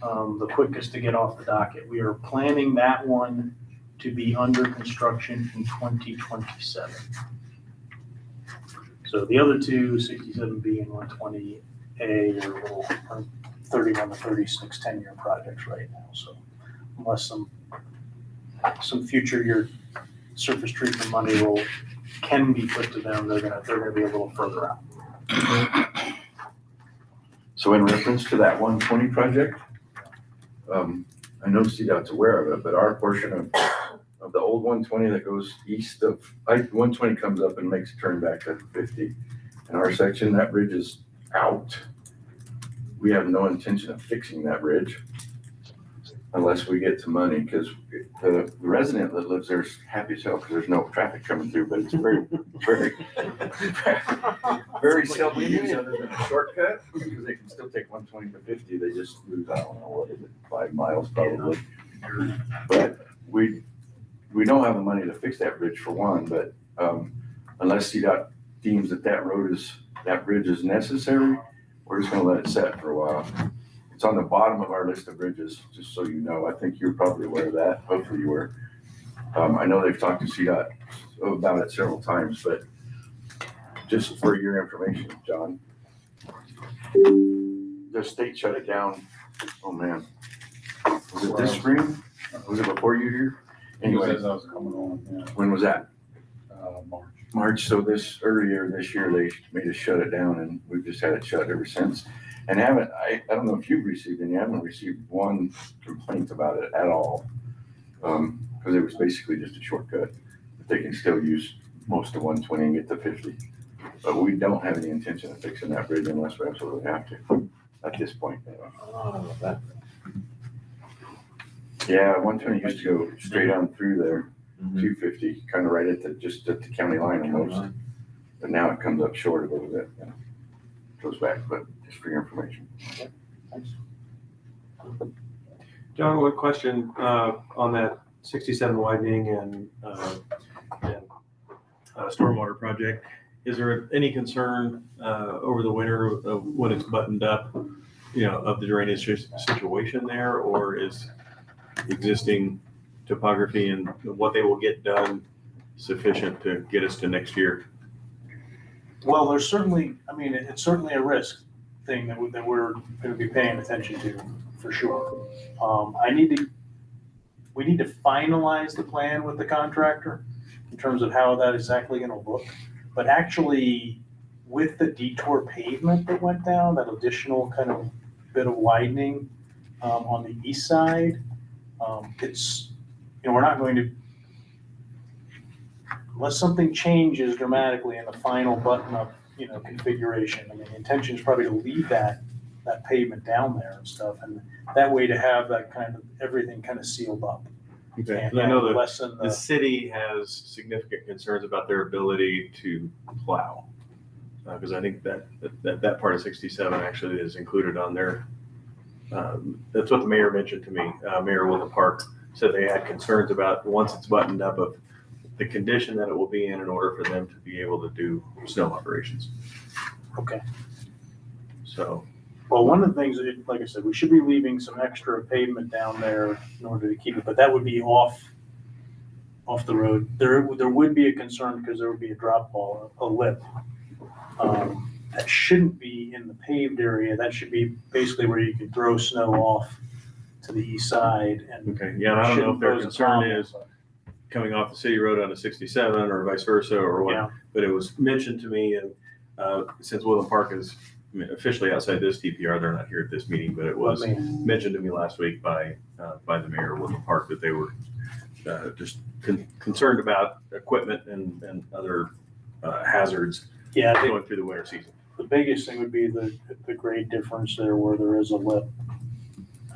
the quickest to get off the docket. We are planning that one to be under construction in 2027. So the other two, 67B and 120A, are little 31 to 36 10-year projects right now. So unless some future year surface treatment money can be put to them, they're gonna be a little further out. So in reference to that 120 project, I know CDOT's aware of it, but our portion of the old 120 that goes east of, 120 comes up and makes a turn back to 50. And our section, that bridge is out. We have no intention of fixing that bridge unless we get some money, because the resident that lives there is happy as hell because there's no traffic coming through, but it's very, very seldom used other than a shortcut, because they can still take 120 to 50. They just lose, I don't know, what is it, 5 miles probably. But we don't have the money to fix that bridge for one, but unless CDOT deems that bridge is necessary, we're just gonna let it set for a while. It's on the bottom of our list of bridges, just so you know. I think you're probably aware of that. Hopefully you were. I know they've talked to CDOT about it several times, but just for your information, John, the state shut it down. Oh man, was it this spring? Was it before you here? Anyway, As I was coming on, yeah. when was that? March. March. So earlier this year, they made us shut it down, and we've just had it shut ever since. And I don't know if you've received any, I haven't received one complaint about it at all. Because it was basically just a shortcut, but they can still use most of 120 and get to 50. But we don't have any intention of fixing that bridge unless we absolutely have to at this point. Yeah, 120 used to go straight on through there, 250, kind of right just at the county line almost. But now it comes up short a little bit, goes back, but just for your information. John, one question on that 67 widening and stormwater project. Is there any concern over the winter when it's buttoned up, of the drainage situation there, or is existing topography and what they will get done sufficient to get us to next year? Well, there's certainly, it's certainly a risk thing that we're going to be paying attention to for sure. We need to finalize the plan with the contractor in terms of how that exactly going to look. But actually, with the detour pavement that went down, that additional kind of bit of widening on the east side, it's, we're not going to, unless something changes dramatically in the final button-up, configuration. The intention is probably to leave that pavement down there and stuff, and that way to have that kind of everything kind of sealed up. Okay. And And I know lessen the city has significant concerns about their ability to plow. Because I think that part of 67 actually is included on there. That's what the mayor mentioned to me. Mayor Wilton Park said they had concerns about, once it's buttoned up, of the condition that it will be in order for them to be able to do snow operations. Okay. So. Well, one of the things, like I said, we should be leaving some extra pavement down there in order to keep it, but that would be off the road. There would be a concern because there would be a drop ball, a lip. That shouldn't be in the paved area. That should be basically where you can throw snow off to the east side. And okay, yeah, I don't know if their concern is coming off the city road onto 67 or vice versa or what, yeah. But it was mentioned to me, and since Woodland Park is officially outside this DPR, they're not here at this meeting, but it was mentioned to me last week by the mayor of Woodland Park that they were just concerned about equipment and other hazards going through the winter season. The biggest thing would be the grade difference there where there is a lip.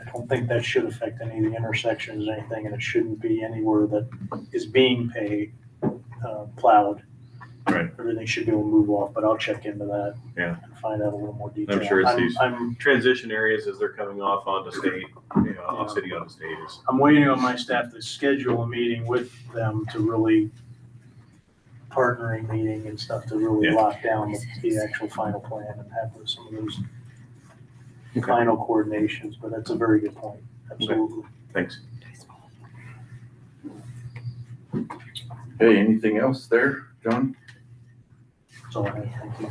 I don't think that should affect any of the intersections or anything, and it shouldn't be anywhere that is being plowed. Right. Everything should be able to move off, but I'll check into that. Yeah. And find out a little more detail. I'm sure it's these I'm transition areas as they're coming off onto state, off city onto state. I'm waiting on my staff to schedule a meeting with them to really partnering meeting and stuff to really lock down the actual final plan and have some of those final coordinations, but that's a very good point. Absolutely. Thanks. Hey, anything else there, John? That's all I have. Thank you.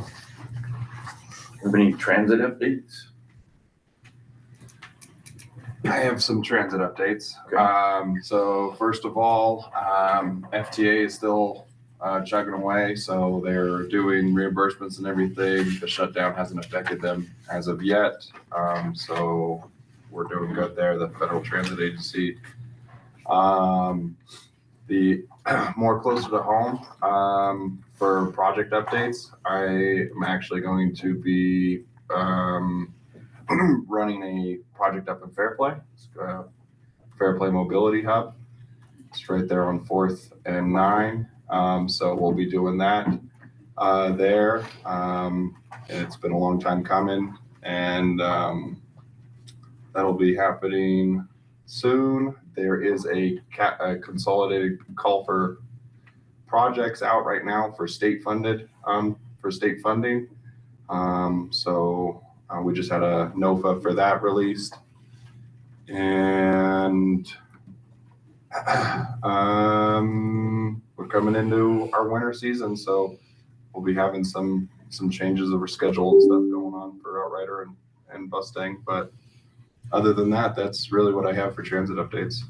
Have any transit updates? I have some transit updates. So first of all, FTA is still chugging away, so they're doing reimbursements and everything. The shutdown hasn't affected them as of yet, so we're doing good there. The Federal Transit Agency. The more closer to home, for project updates, I am actually going to be running a project up in Fairplay. It's Fairplay Mobility Hub. It's right there on 4th and 9. So we'll be doing that there. It's been a long time coming, and that'll be happening soon. There is a consolidated call for projects out right now for state funding. So we just had a NOFA for that released, and we're coming into our winter season, so we'll be having some changes of our schedule and stuff going on for Outrider and Mustang. But other than that, that's really what I have for transit updates.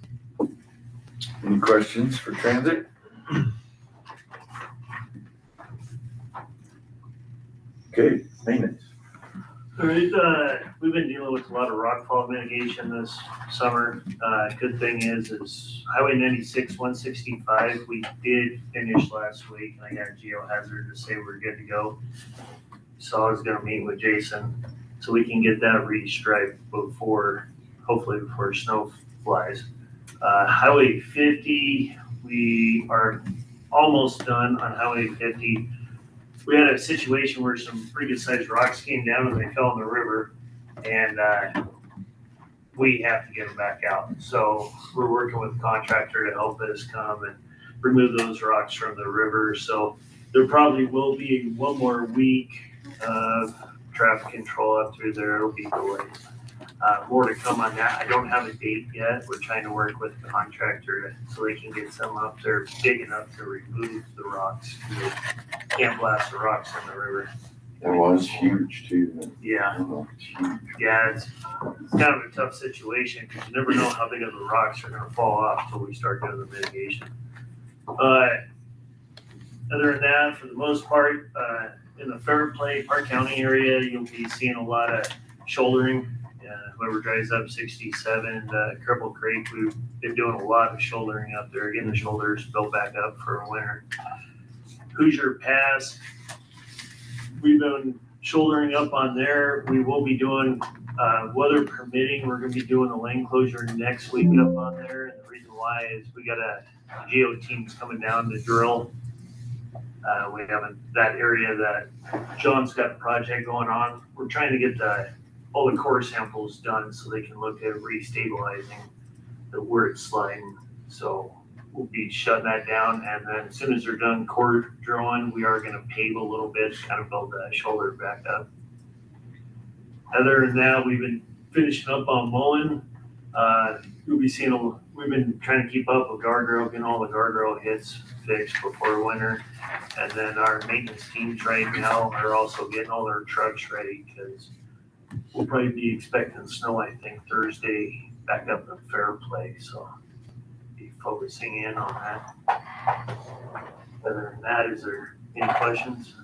Any questions for transit? Okay, maintenance. All right, we've been dealing with a lot of rockfall mitigation this summer. Good thing is Highway 96, 165, we did finish last week. I got a geohazard to say we're good to go. So I was gonna meet with Jason so we can get that restriped hopefully before snow flies. Highway 50, we are almost done on Highway 50. We had a situation where some pretty good sized rocks came down and they fell in the river, and we have to get them back out. So we're working with a contractor to help us come and remove those rocks from the river. So there probably will be one more week of traffic control up through there. It'll be delayed. More to come on that. I don't have a date yet. We're trying to work with the contractor so they can get some up there big enough to remove the rocks. They can't blast the rocks in the river. That was huge too. Yeah. Yeah, it's kind of a tough situation because you never know how big of the rocks are gonna fall off until we start doing the mitigation. Other than that, for the most part, in the Fairplay, Park County area, you'll be seeing a lot of shouldering. Whoever drives up 67, Cripple Creek, we've been doing a lot of shouldering up there, getting the shoulders built back up for winter. Hoosier Pass, we've been shouldering up on there. We will be doing, weather permitting, we're gonna be doing a lane closure next week up on there. And the reason why is we got a geo teams coming down to drill. We haven't, that area that John's got a project going on, we're trying to get all the core samples done so they can look at restabilizing where it's sliding. So we'll be shutting that down, and then as soon as they're done core drilling, we are gonna pave a little bit, kind of build that shoulder back up. Other than that, we've been finishing up on Mullen. We've been trying to keep up with guardrail, getting all the guardrail hits fixed before winter. And then our maintenance teams right now are also getting all their trucks ready, because we'll probably be expecting snow, I think, Thursday back up in Fairplay, so be focusing in on that. Other than that, is there any questions?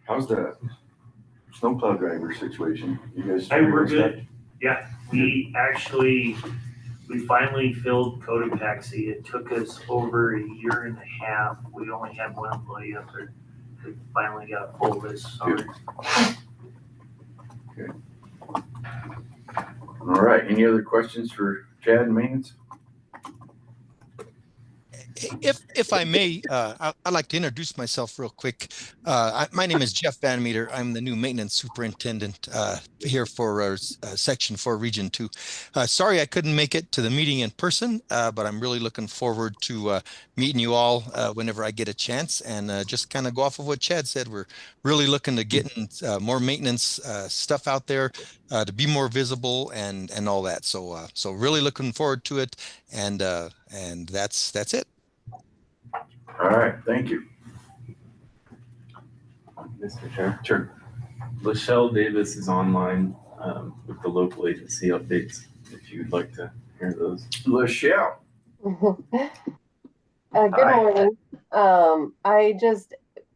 How's the snowplow driver situation? You guys? We're good. Yeah, we finally filled Cotopaxi. It took us over a year and a half. We only had one employee up there. We finally got full this summer. Okay. All right, any other questions for Chad and maintenance? If I may, I'd like to introduce myself real quick. My name is Jeff Van Meter. I'm the new maintenance superintendent here for Section 4, Region 2. Sorry I couldn't make it to the meeting in person, but I'm really looking forward to meeting you all whenever I get a chance. And just kind of go off of what Chad said, we're really looking to getting more maintenance stuff out there to be more visible and all that. So really looking forward to it. And that's it. All right, thank you. Mr. Chair. Sure. Lachelle Davis is online with the local agency updates, if you'd like to hear those. Lachelle. Good morning. I just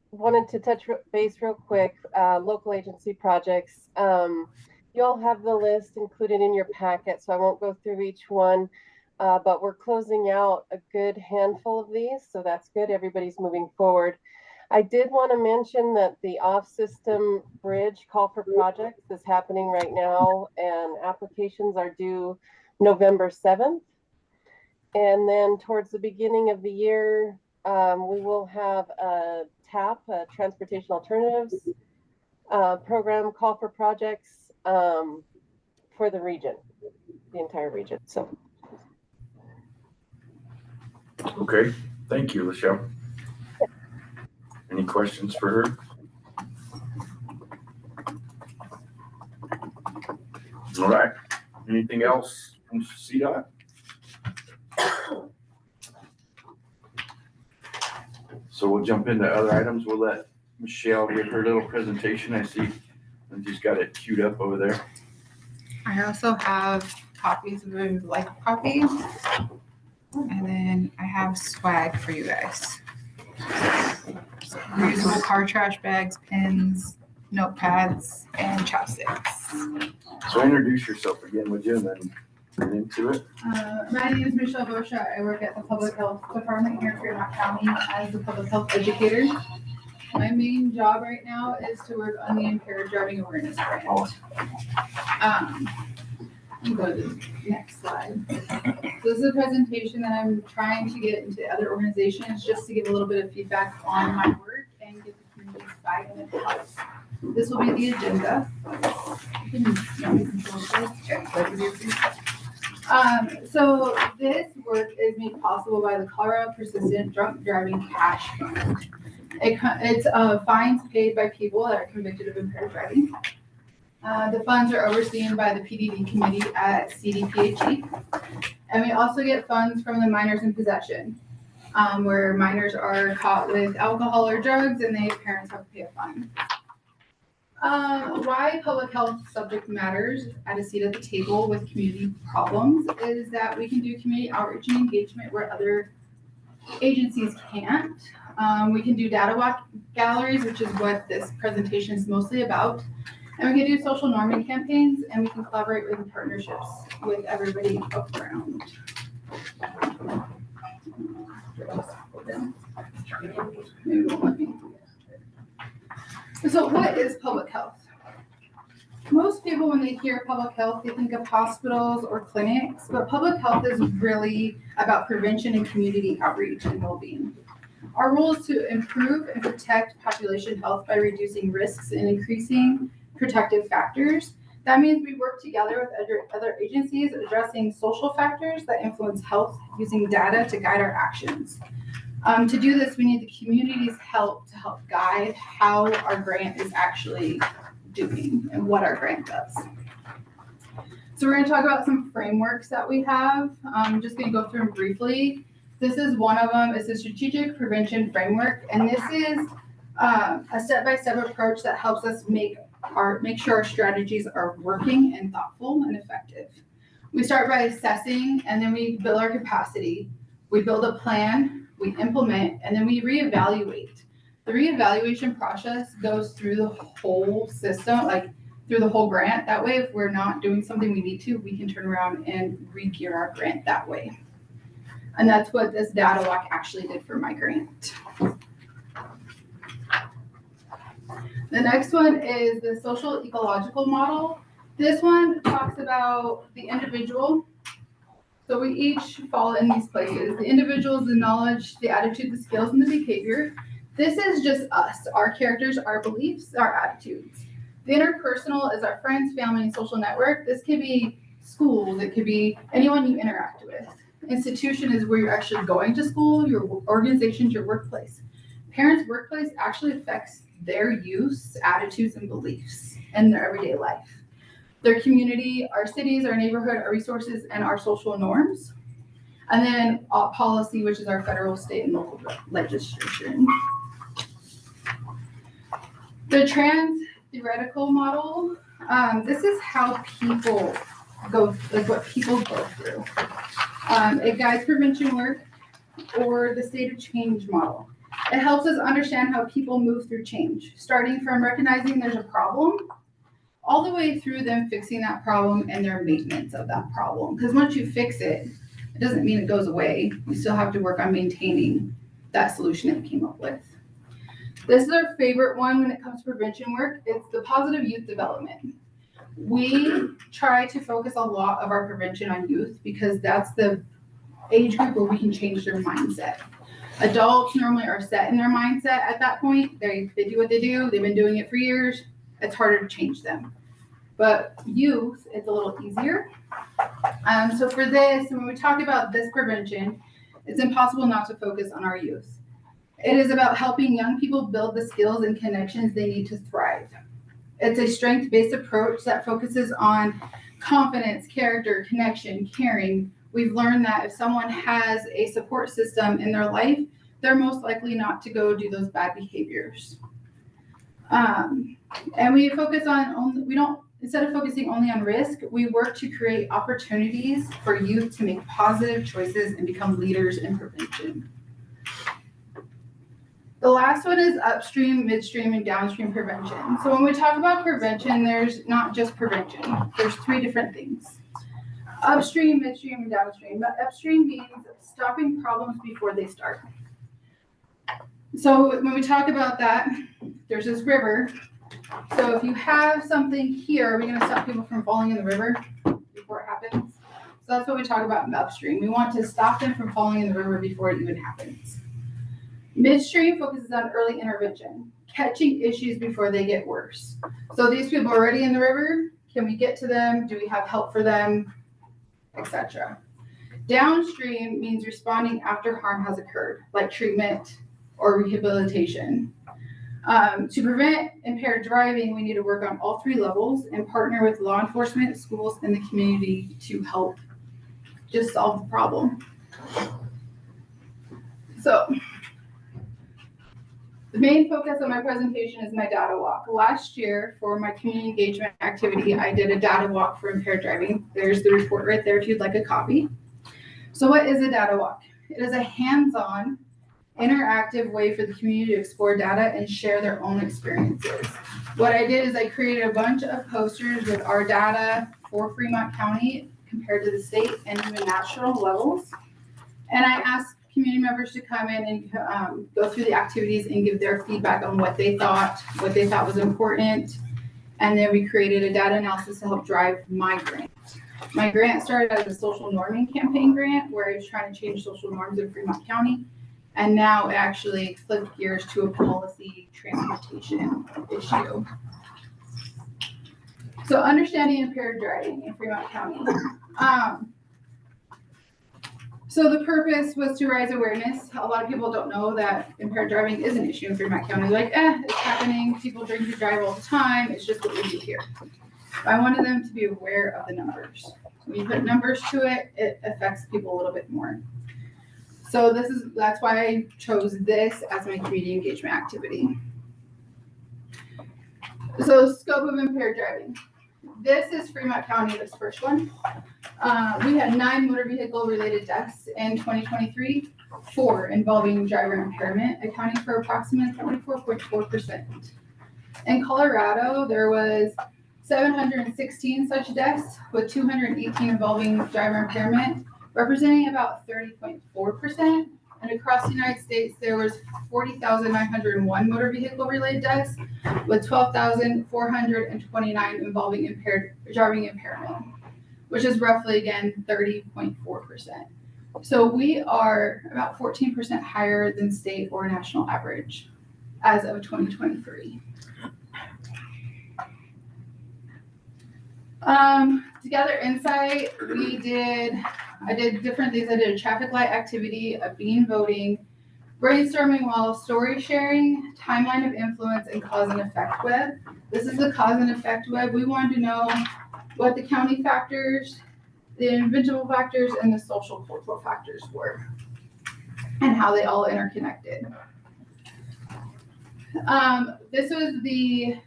wanted to touch base real quick, local agency projects. You all have the list included in your packet, so I won't go through each one. But we're closing out a good handful of these, so that's good. Everybody's moving forward. I did want to mention that the off-system bridge call for projects is happening right now, and applications are due November 7th. And then towards the beginning of the year, we will have a TAP, a Transportation Alternatives program call for projects for the region, the entire region. So. Okay, thank you, Lachelle. Any questions for her? All right, anything else from CDOT? So we'll jump into other items. We'll let Michelle give her little presentation. I see, and she's got it queued up over there. I also have copies of the life copy. And then I have swag for you guys. So, reusable car trash bags, pins, notepads, and chopsticks. So introduce yourself again, would you, and then get into it. My name is Michelle Bosha. I work at the Public Health Department here in Fremont County as the public health educator. My main job right now is to work on the Impaired Driving Awareness Grant. Go to the next slide. So this is a presentation that I'm trying to get into other organizations just to give a little bit of feedback on my work and get the community's buy-in and help. This will be the agenda. So this work is made possible by the Colorado Persistent Drunk Driving Cash Fund. It's fines paid by people that are convicted of impaired driving. The funds are overseen by the PDD committee at CDPHE. And we also get funds from the minors in possession, where minors are caught with alcohol or drugs and their parents have to pay a fine. Why public health subject matters at a seat at the table with community problems is that we can do community outreach and engagement where other agencies can't. We can do data walk galleries, which is what this presentation is mostly about. And we can do social norming campaigns, and we can collaborate with partnerships with everybody around. So what is public health? Most people, when they hear public health, they think of hospitals or clinics, but public health is really about prevention and community outreach and well-being. Our role is to improve and protect population health by reducing risks and increasing protective factors. That means we work together with other agencies addressing social factors that influence health using data to guide our actions. To do this, we need the community's help to help guide how our grant is actually doing and what our grant does. So we're going to talk about some frameworks that we have. I'm just going to go through them briefly. This is one of them. It's a strategic prevention framework, and this is a step-by-step approach that helps us make sure our strategies are working and thoughtful and effective. We start by assessing, and then we build our capacity. We build a plan, we implement, and then we reevaluate. The reevaluation process goes through the whole system, like through the whole grant. That way, if we're not doing something we need to, we can turn around and re-gear our grant that way. And that's what this data walk actually did for my grant. The next one is the social ecological model. This one talks about the individual. So we each fall in these places. The individual is the knowledge, the attitude, the skills, and the behavior. This is just us, our characters, our beliefs, our attitudes. The interpersonal is our friends, family, and social network. This could be schools, it could be anyone you interact with. Institution is where you're actually going to school, your organizations, your workplace. Parents' workplace actually affects their use, attitudes, and beliefs in their everyday life. Their community, our cities, our neighborhood, our resources, and our social norms. And then policy, which is our federal, state, and local legislation. The trans theoretical model, this is how people go, like what people go through. It guides prevention work, or the state of change model. It helps us understand how people move through change, starting from recognizing there's a problem, all the way through them fixing that problem and their maintenance of that problem. Because once you fix it, it doesn't mean it goes away. You still have to work on maintaining that solution that you came up with. This is our favorite one when it comes to prevention work. It's the positive youth development. We try to focus a lot of our prevention on youth because that's the age group where we can change their mindset. Adults normally are set in their mindset at that point. They do what they do. They've been doing it for years. It's harder to change them. But youth, it's a little easier. So for this, when we talk about this prevention, it's impossible not to focus on our youth. It is about helping young people build the skills and connections they need to thrive. It's a strength-based approach that focuses on confidence, character, connection, caring. We've learned that if someone has a support system in their life, they're most likely not to go do those bad behaviors. And we focus on, instead of focusing only on risk, we work to create opportunities for youth to make positive choices and become leaders in prevention. The last one is upstream, midstream, and downstream prevention. So when we talk about prevention, there's not just prevention. There's three different things. Upstream, midstream, and downstream. But upstream means stopping problems before they start. So when we talk about that, there's this river. So if you have something here, are we going to stop people from falling in the river before it happens? So that's what we talk about in upstream. We want to stop them from falling in the river before it even happens. Midstream focuses on early intervention, catching issues before they get worse. So these people are already in the river. Can we get to them? Do we have help for them? Etc. Downstream means responding after harm has occurred, like treatment or rehabilitation. To prevent impaired driving, we need to work on all three levels and partner with law enforcement, schools, and the community to help just solve the problem. So the main focus of my presentation is my data walk. Last year, for my community engagement activity, I did a data walk for impaired driving. There's the report right there if you'd like a copy. So what is a data walk? It is a hands-on, interactive way for the community to explore data and share their own experiences. What I did is I created a bunch of posters with our data for Fremont County compared to the state and even national levels. And I asked community members to come in and go through the activities and give their feedback on what they thought was important. And then we created a data analysis to help drive my grant. My grant started as a social norming campaign grant where I was trying to change social norms in Fremont County. And now it actually flipped gears to a policy transportation issue. So understanding impaired driving in Fremont County. So the purpose was to raise awareness. A lot of people don't know that impaired driving is an issue in Fremont County. They're like, it's happening. People drink and drive all the time. It's just what we do here. But I wanted them to be aware of the numbers. When you put numbers to it, it affects people a little bit more. So that's why I chose this as my community engagement activity. So scope of impaired driving. This is Fremont County, this first one. We had 9 motor vehicle related deaths in 2023, 4 involving driver impairment, accounting for approximately 24.4%. In Colorado, there was 716 such deaths, with 218 involving driver impairment, representing about 30.4%. And across the United States, there was 40,901 motor vehicle related deaths, with 12,429 involving driving impairment, which is roughly, again, 30.4%. So we are about 14% higher than state or national average as of 2023. Together Insight, I did different things. I did a traffic light activity, a bean voting, brainstorming while story sharing, timeline of influence, and cause and effect web. This is the cause and effect web. We wanted to know what the county factors, the individual factors, and the social cultural factors were, and how they all interconnected. This was the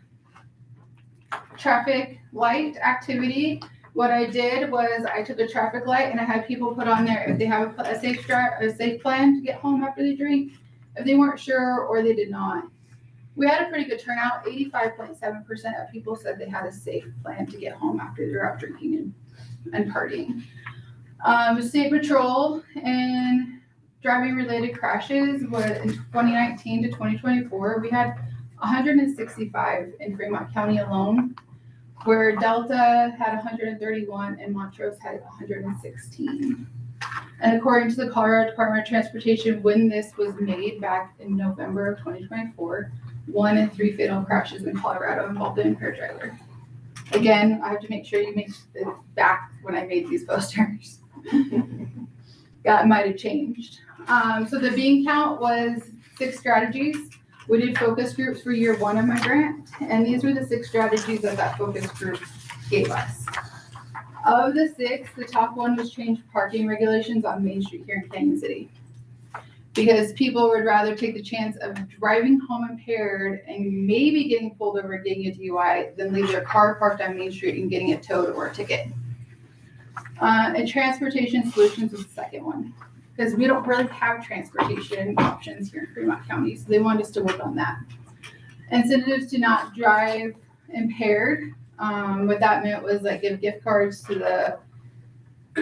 traffic light activity. What I did was I took a traffic light and I had people put on there if they have a safe plan to get home after they drink, if they weren't sure or they did not. We had a pretty good turnout. 85.7% of people said they had a safe plan to get home after they're out drinking and partying. State Patrol and driving related crashes was in 2019 to 2024. We had 165 in Fremont County alone, where Delta had 131 and Montrose had 116. And according to the Colorado Department of Transportation, when this was made back in November of 2024, 1 in 3 fatal crashes in Colorado involved an impaired driver. Again, I have to make sure you make it back when I made these posters. That might have changed. So the bean count was 6 strategies. We did focus groups for year 1 of my grant, and these were the 6 strategies that focus group gave us. Of the 6, the top one was change parking regulations on Main Street here in Canyon City, because people would rather take the chance of driving home impaired and maybe getting pulled over and getting a DUI than leave their car parked on Main Street and getting it towed or a ticket. And transportation solutions was the second one, because we don't really have transportation options here in Fremont County, so they wanted us to work on that. Incentives to not drive impaired. What that meant was like give gift cards to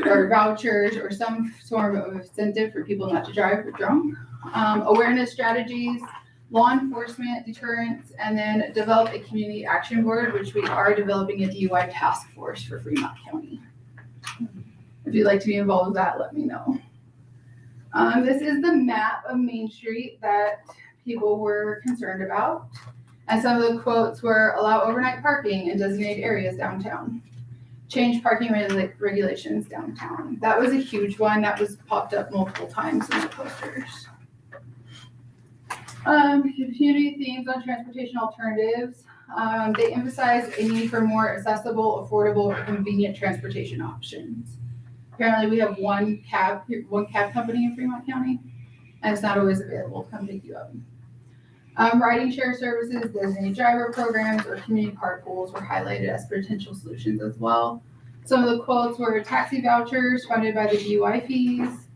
or vouchers or some sort of incentive for people not to drive drunk. Awareness strategies, law enforcement, deterrence, and then develop a community action board, which we are developing a DUI task force for Fremont County. If you'd like to be involved with that, let me know. This is the map of Main Street that people were concerned about. And some of the quotes were allow overnight parking in designated areas downtown. Change parking regulations downtown. That was a huge one that was popped up multiple times in the posters. Community themes on transportation alternatives. They emphasize a need for more accessible, affordable, or convenient transportation options. Apparently we have one cab company in Fremont County, and it's not always available to come pick you up. Riding share services, designated driver programs, or community carpools were highlighted as potential solutions as well. Some of the quotes were taxi vouchers funded by the DUI fees,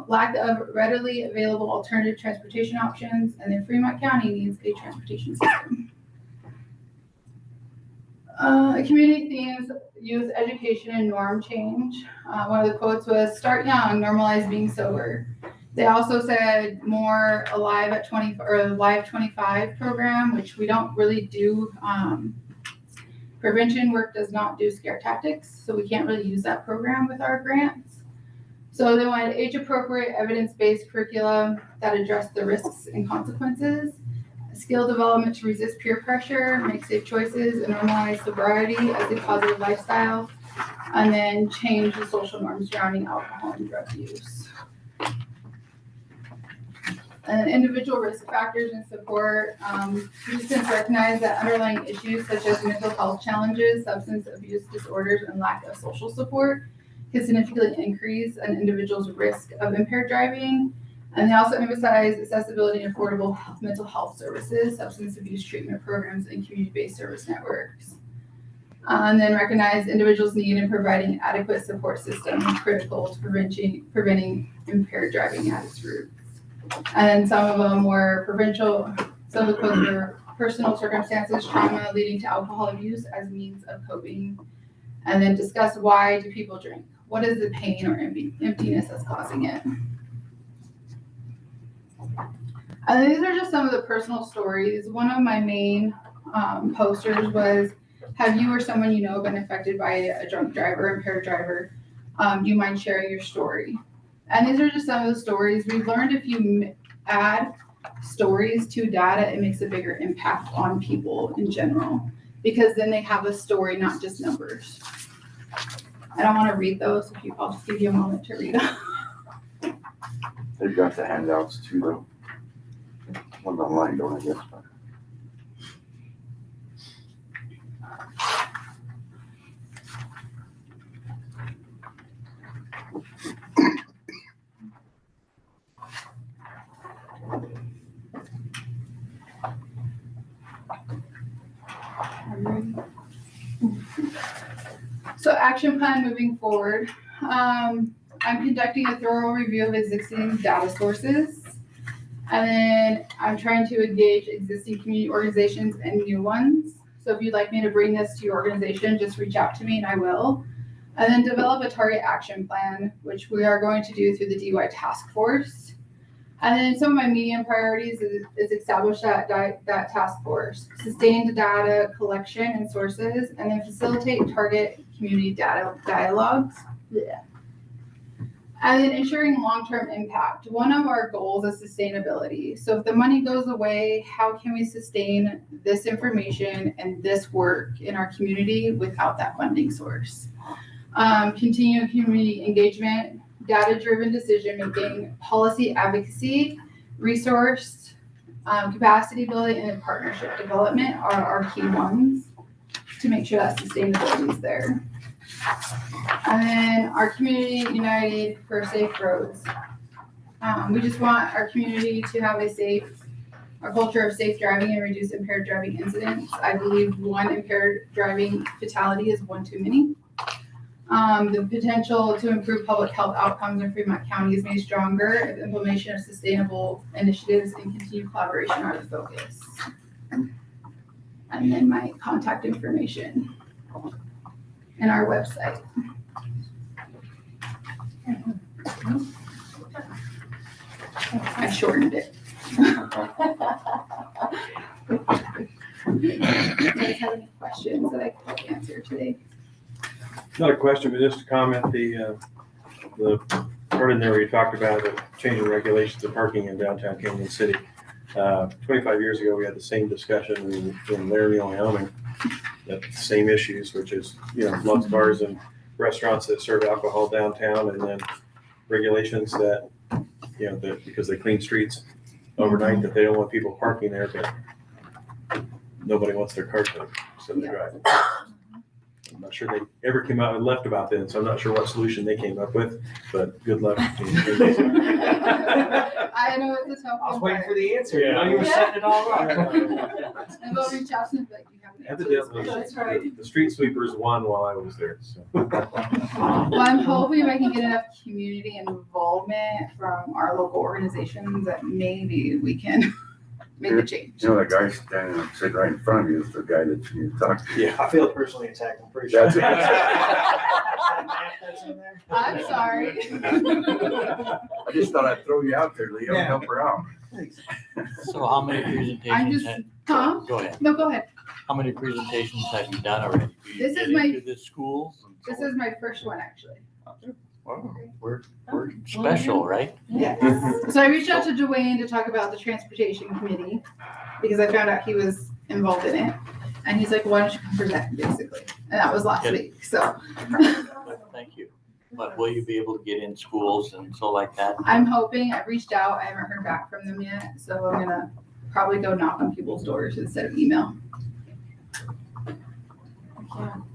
lack of readily available alternative transportation options, and then Fremont County needs a transportation system. Community themes, youth education, and norm change. One of the quotes was, start young, normalize being sober. They also said more Alive at 20 or Alive 25 program, which we don't really do. Prevention work does not do scare tactics, so we can't really use that program with our grants. So they wanted age-appropriate, evidence-based curriculum that address the risks and consequences, skill development to resist peer pressure, make safe choices, and normalize sobriety as a positive lifestyle, and then change the social norms surrounding alcohol and drug use. And individual risk factors and support. Participants recognize that underlying issues such as mental health challenges, substance abuse disorders, and lack of social support can significantly increase an individual's risk of impaired driving. And they also emphasize accessibility and affordable mental health services, substance abuse treatment programs, and community-based service networks. And then recognize individuals' need in providing adequate support system critical to preventing impaired driving at its roots. And some of them were provincial, some of the quotes were personal circumstances, trauma leading to alcohol abuse as means of coping. And then discuss why do people drink? What is the pain or emptiness that's causing it? And these are just some of the personal stories. One of my main posters was, have you or someone you know been affected by a drunk driver, impaired driver? Do you mind sharing your story? And these are just some of the stories. We've learned if you add stories to data, it makes a bigger impact on people in general, because then they have a story, not just numbers. I don't want to read those. If you, I'll just give you a moment to read them. They've got the handouts too, though. One's online, don't I guess? But So action plan moving forward. I'm conducting a thorough review of existing data sources. And then I'm trying to engage existing community organizations and new ones. So if you'd like me to bring this to your organization, just reach out to me and I will. And then develop a target action plan, which we are going to do through the DUI task force. And then some of my medium priorities is establish that task force, sustain the data collection and sources, and then facilitate target community data dialogues. Yeah. And then ensuring long-term impact. One of our goals is sustainability. So if the money goes away, how can we sustain this information and this work in our community without that funding source? Continue community engagement, data-driven decision-making, policy advocacy, resource, capacity building, and partnership development are our key ones to make sure that sustainability is there. And then our community united for safe roads. We just want our community to have a culture of safe driving and reduce impaired driving incidents. I believe one impaired driving fatality is one too many. The potential to improve public health outcomes in Fremont County is made stronger if implementation of sustainable initiatives and continued collaboration are the focus. And then my contact information and our website. I shortened it. Do you guys have any questions that I could answer today? Not a question, but just a comment. The part in there where you talked about the changing regulations of parking in downtown Canyon City. 25 years ago, we had the same discussion in Laramie, Wyoming. The same issues, which is, lots of bars and restaurants that serve alcohol downtown, and then regulations that, that because they clean streets overnight, that they don't want people parking there, but nobody wants their car towed, so they drive. I'm not sure they ever came out and left about then, so I'm not sure what solution they came up with, but good luck. I know it's a tough one. I was waiting but- for the answer. You know, you were setting it all up. And they'll reach out to me, like, you have an answer. Evidently, That's right. the street sweepers won while I was there, so. Well, I'm hoping if I can get enough community involvement from our local organizations that maybe we can make a change. You know, that guy standing sitting right in front of you is the guy that you need to talk to. Yeah. I feel personally attacked. I'm pretty sure. That's it. I'm sorry. I just thought I'd throw you out there, Leo, and help her out. So how many I'm presentations? just, Tom? Go ahead. No, go ahead. How many presentations have you done already? Do you This is get my- into the schools? This is my first one, actually. Wow, we're special, right? Yes. So I reached out to Dwayne to talk about the transportation committee because I found out he was involved in it. And he's like, why don't you come present, basically? And that was last Good. week, so. Thank you. But will you be able to get in schools and so like that? I'm hoping, I've reached out, I haven't heard back from them yet, so I'm gonna probably go knock on people's doors instead of email.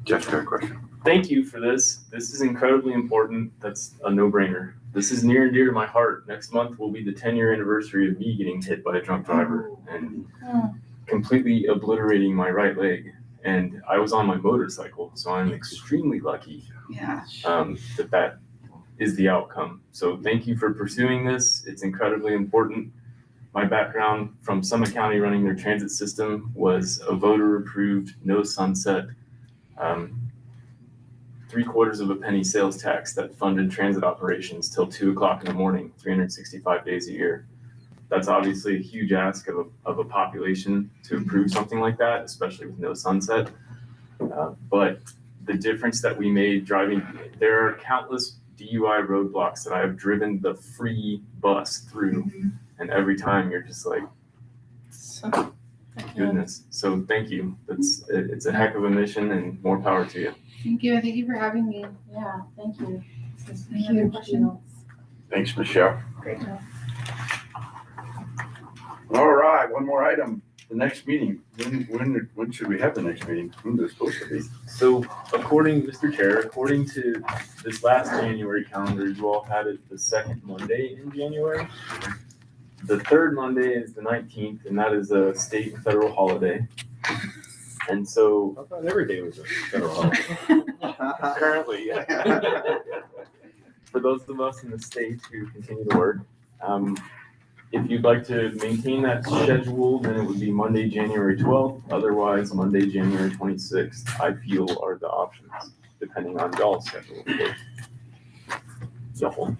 Jeff's got a question. Thank you for this. This is incredibly important. That's a no-brainer. This is near and dear to my heart. Next month will be the 10-year anniversary of me getting hit by a drunk driver and completely obliterating my right leg. And I was on my motorcycle, so I'm extremely lucky Yeah. that is the outcome. So thank you for pursuing this. It's incredibly important. My background from Summit County running their transit system was a voter-approved, no sunset, 3/4 of a penny sales tax that funded transit operations till 2 o'clock in the morning, 365 days a year. That's obviously a huge ask of a population to improve something like that, especially with no sunset. But the difference that we made driving, there are countless DUI roadblocks that I have driven the free bus through. And every time you're just like, goodness. So thank you. It's a heck of a mission, and more power to you. Thank you. Thank you for having me. Yeah, thank you. Any other questions? Thanks, Michelle. Great job. All right, one more item. The next meeting. When should we have the next meeting? When is it supposed to be? So Mr. Chair, according to this last January calendar, you all had it the second Monday in January. The third Monday is the 19th, and that is a state and federal holiday. And so I thought every day was a federal holiday. currently, yeah. For those of us in the state who continue to work, if you'd like to maintain that schedule, then it would be Monday, January 12th. Otherwise, Monday, January 26th, I feel are the options, depending on y'all's schedule. Y'all.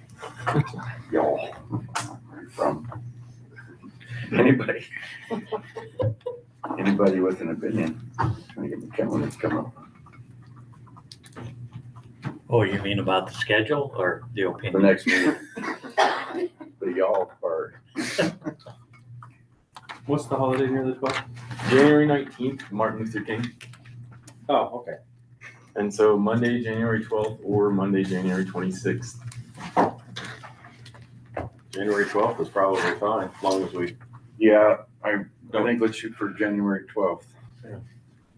Y'all. Where are you from? Anybody? Anybody with an opinion? Trying to get the calendar to come up. Oh, you mean about the schedule or the The opinion? next meeting. The y'all part. What's the holiday near the 12th? January 19th, Martin Luther King. Oh, okay. And so Monday, January 12th or Monday, January 26th. January 12th is probably fine, as long as we Yeah, I think let's shoot for January 12th.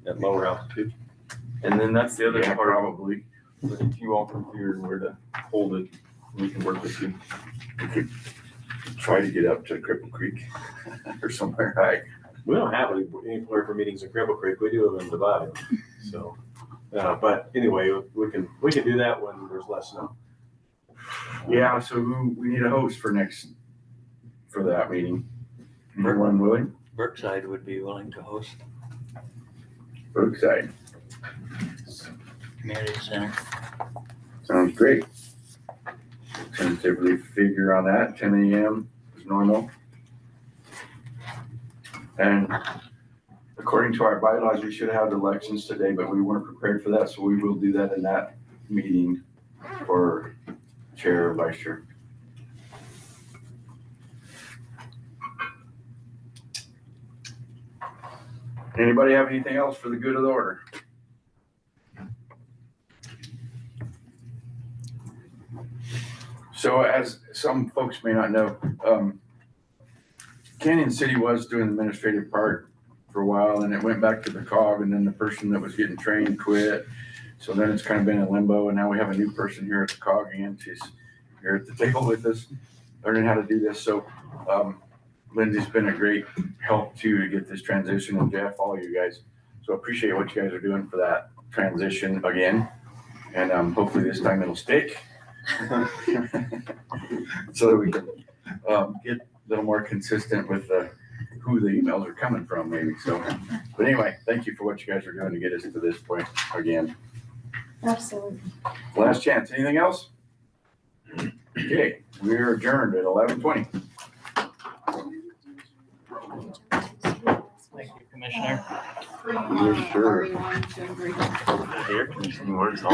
at lower altitude. And then that's the other Yeah, part. probably. If you all can figure where to hold it, we can work with you. We could try to get up to Cripple Creek or somewhere high. We don't have any for meetings in Cripple Creek. We do them in Divide. So, but anyway, we can do that when there's less snow. Yeah, so we need a host for that meeting. Anyone willing? Brookside would be willing to host Brookside. community center. Sounds great. Tentatively figure on that, 10 a.m. is normal. And according to our bylaws, we should have elections today, but we weren't prepared for that, so we will do that in that meeting for chair or vice chair. Anybody have anything else for the good of the order? So as some folks may not know, Canyon City was doing the administrative part for a while, and it went back to the COG, and then the person that was getting trained quit. So then it's kind of been in limbo, and now we have a new person here at the COG, and she's here at the table with us, learning how to do this. So Lindsay's been a great help too to get this transition, and Jeff, all you guys. So appreciate what you guys are doing for that transition again, and hopefully this time it'll stick. So that we can get a little more consistent with who the emails are coming from, maybe. So, but anyway, thank you for what you guys are doing to get us to this point again. Absolutely. Last chance. Anything else? Okay, we're adjourned at 11:20. Thank you, Commissioner. Yes, sure. Air conditioning works.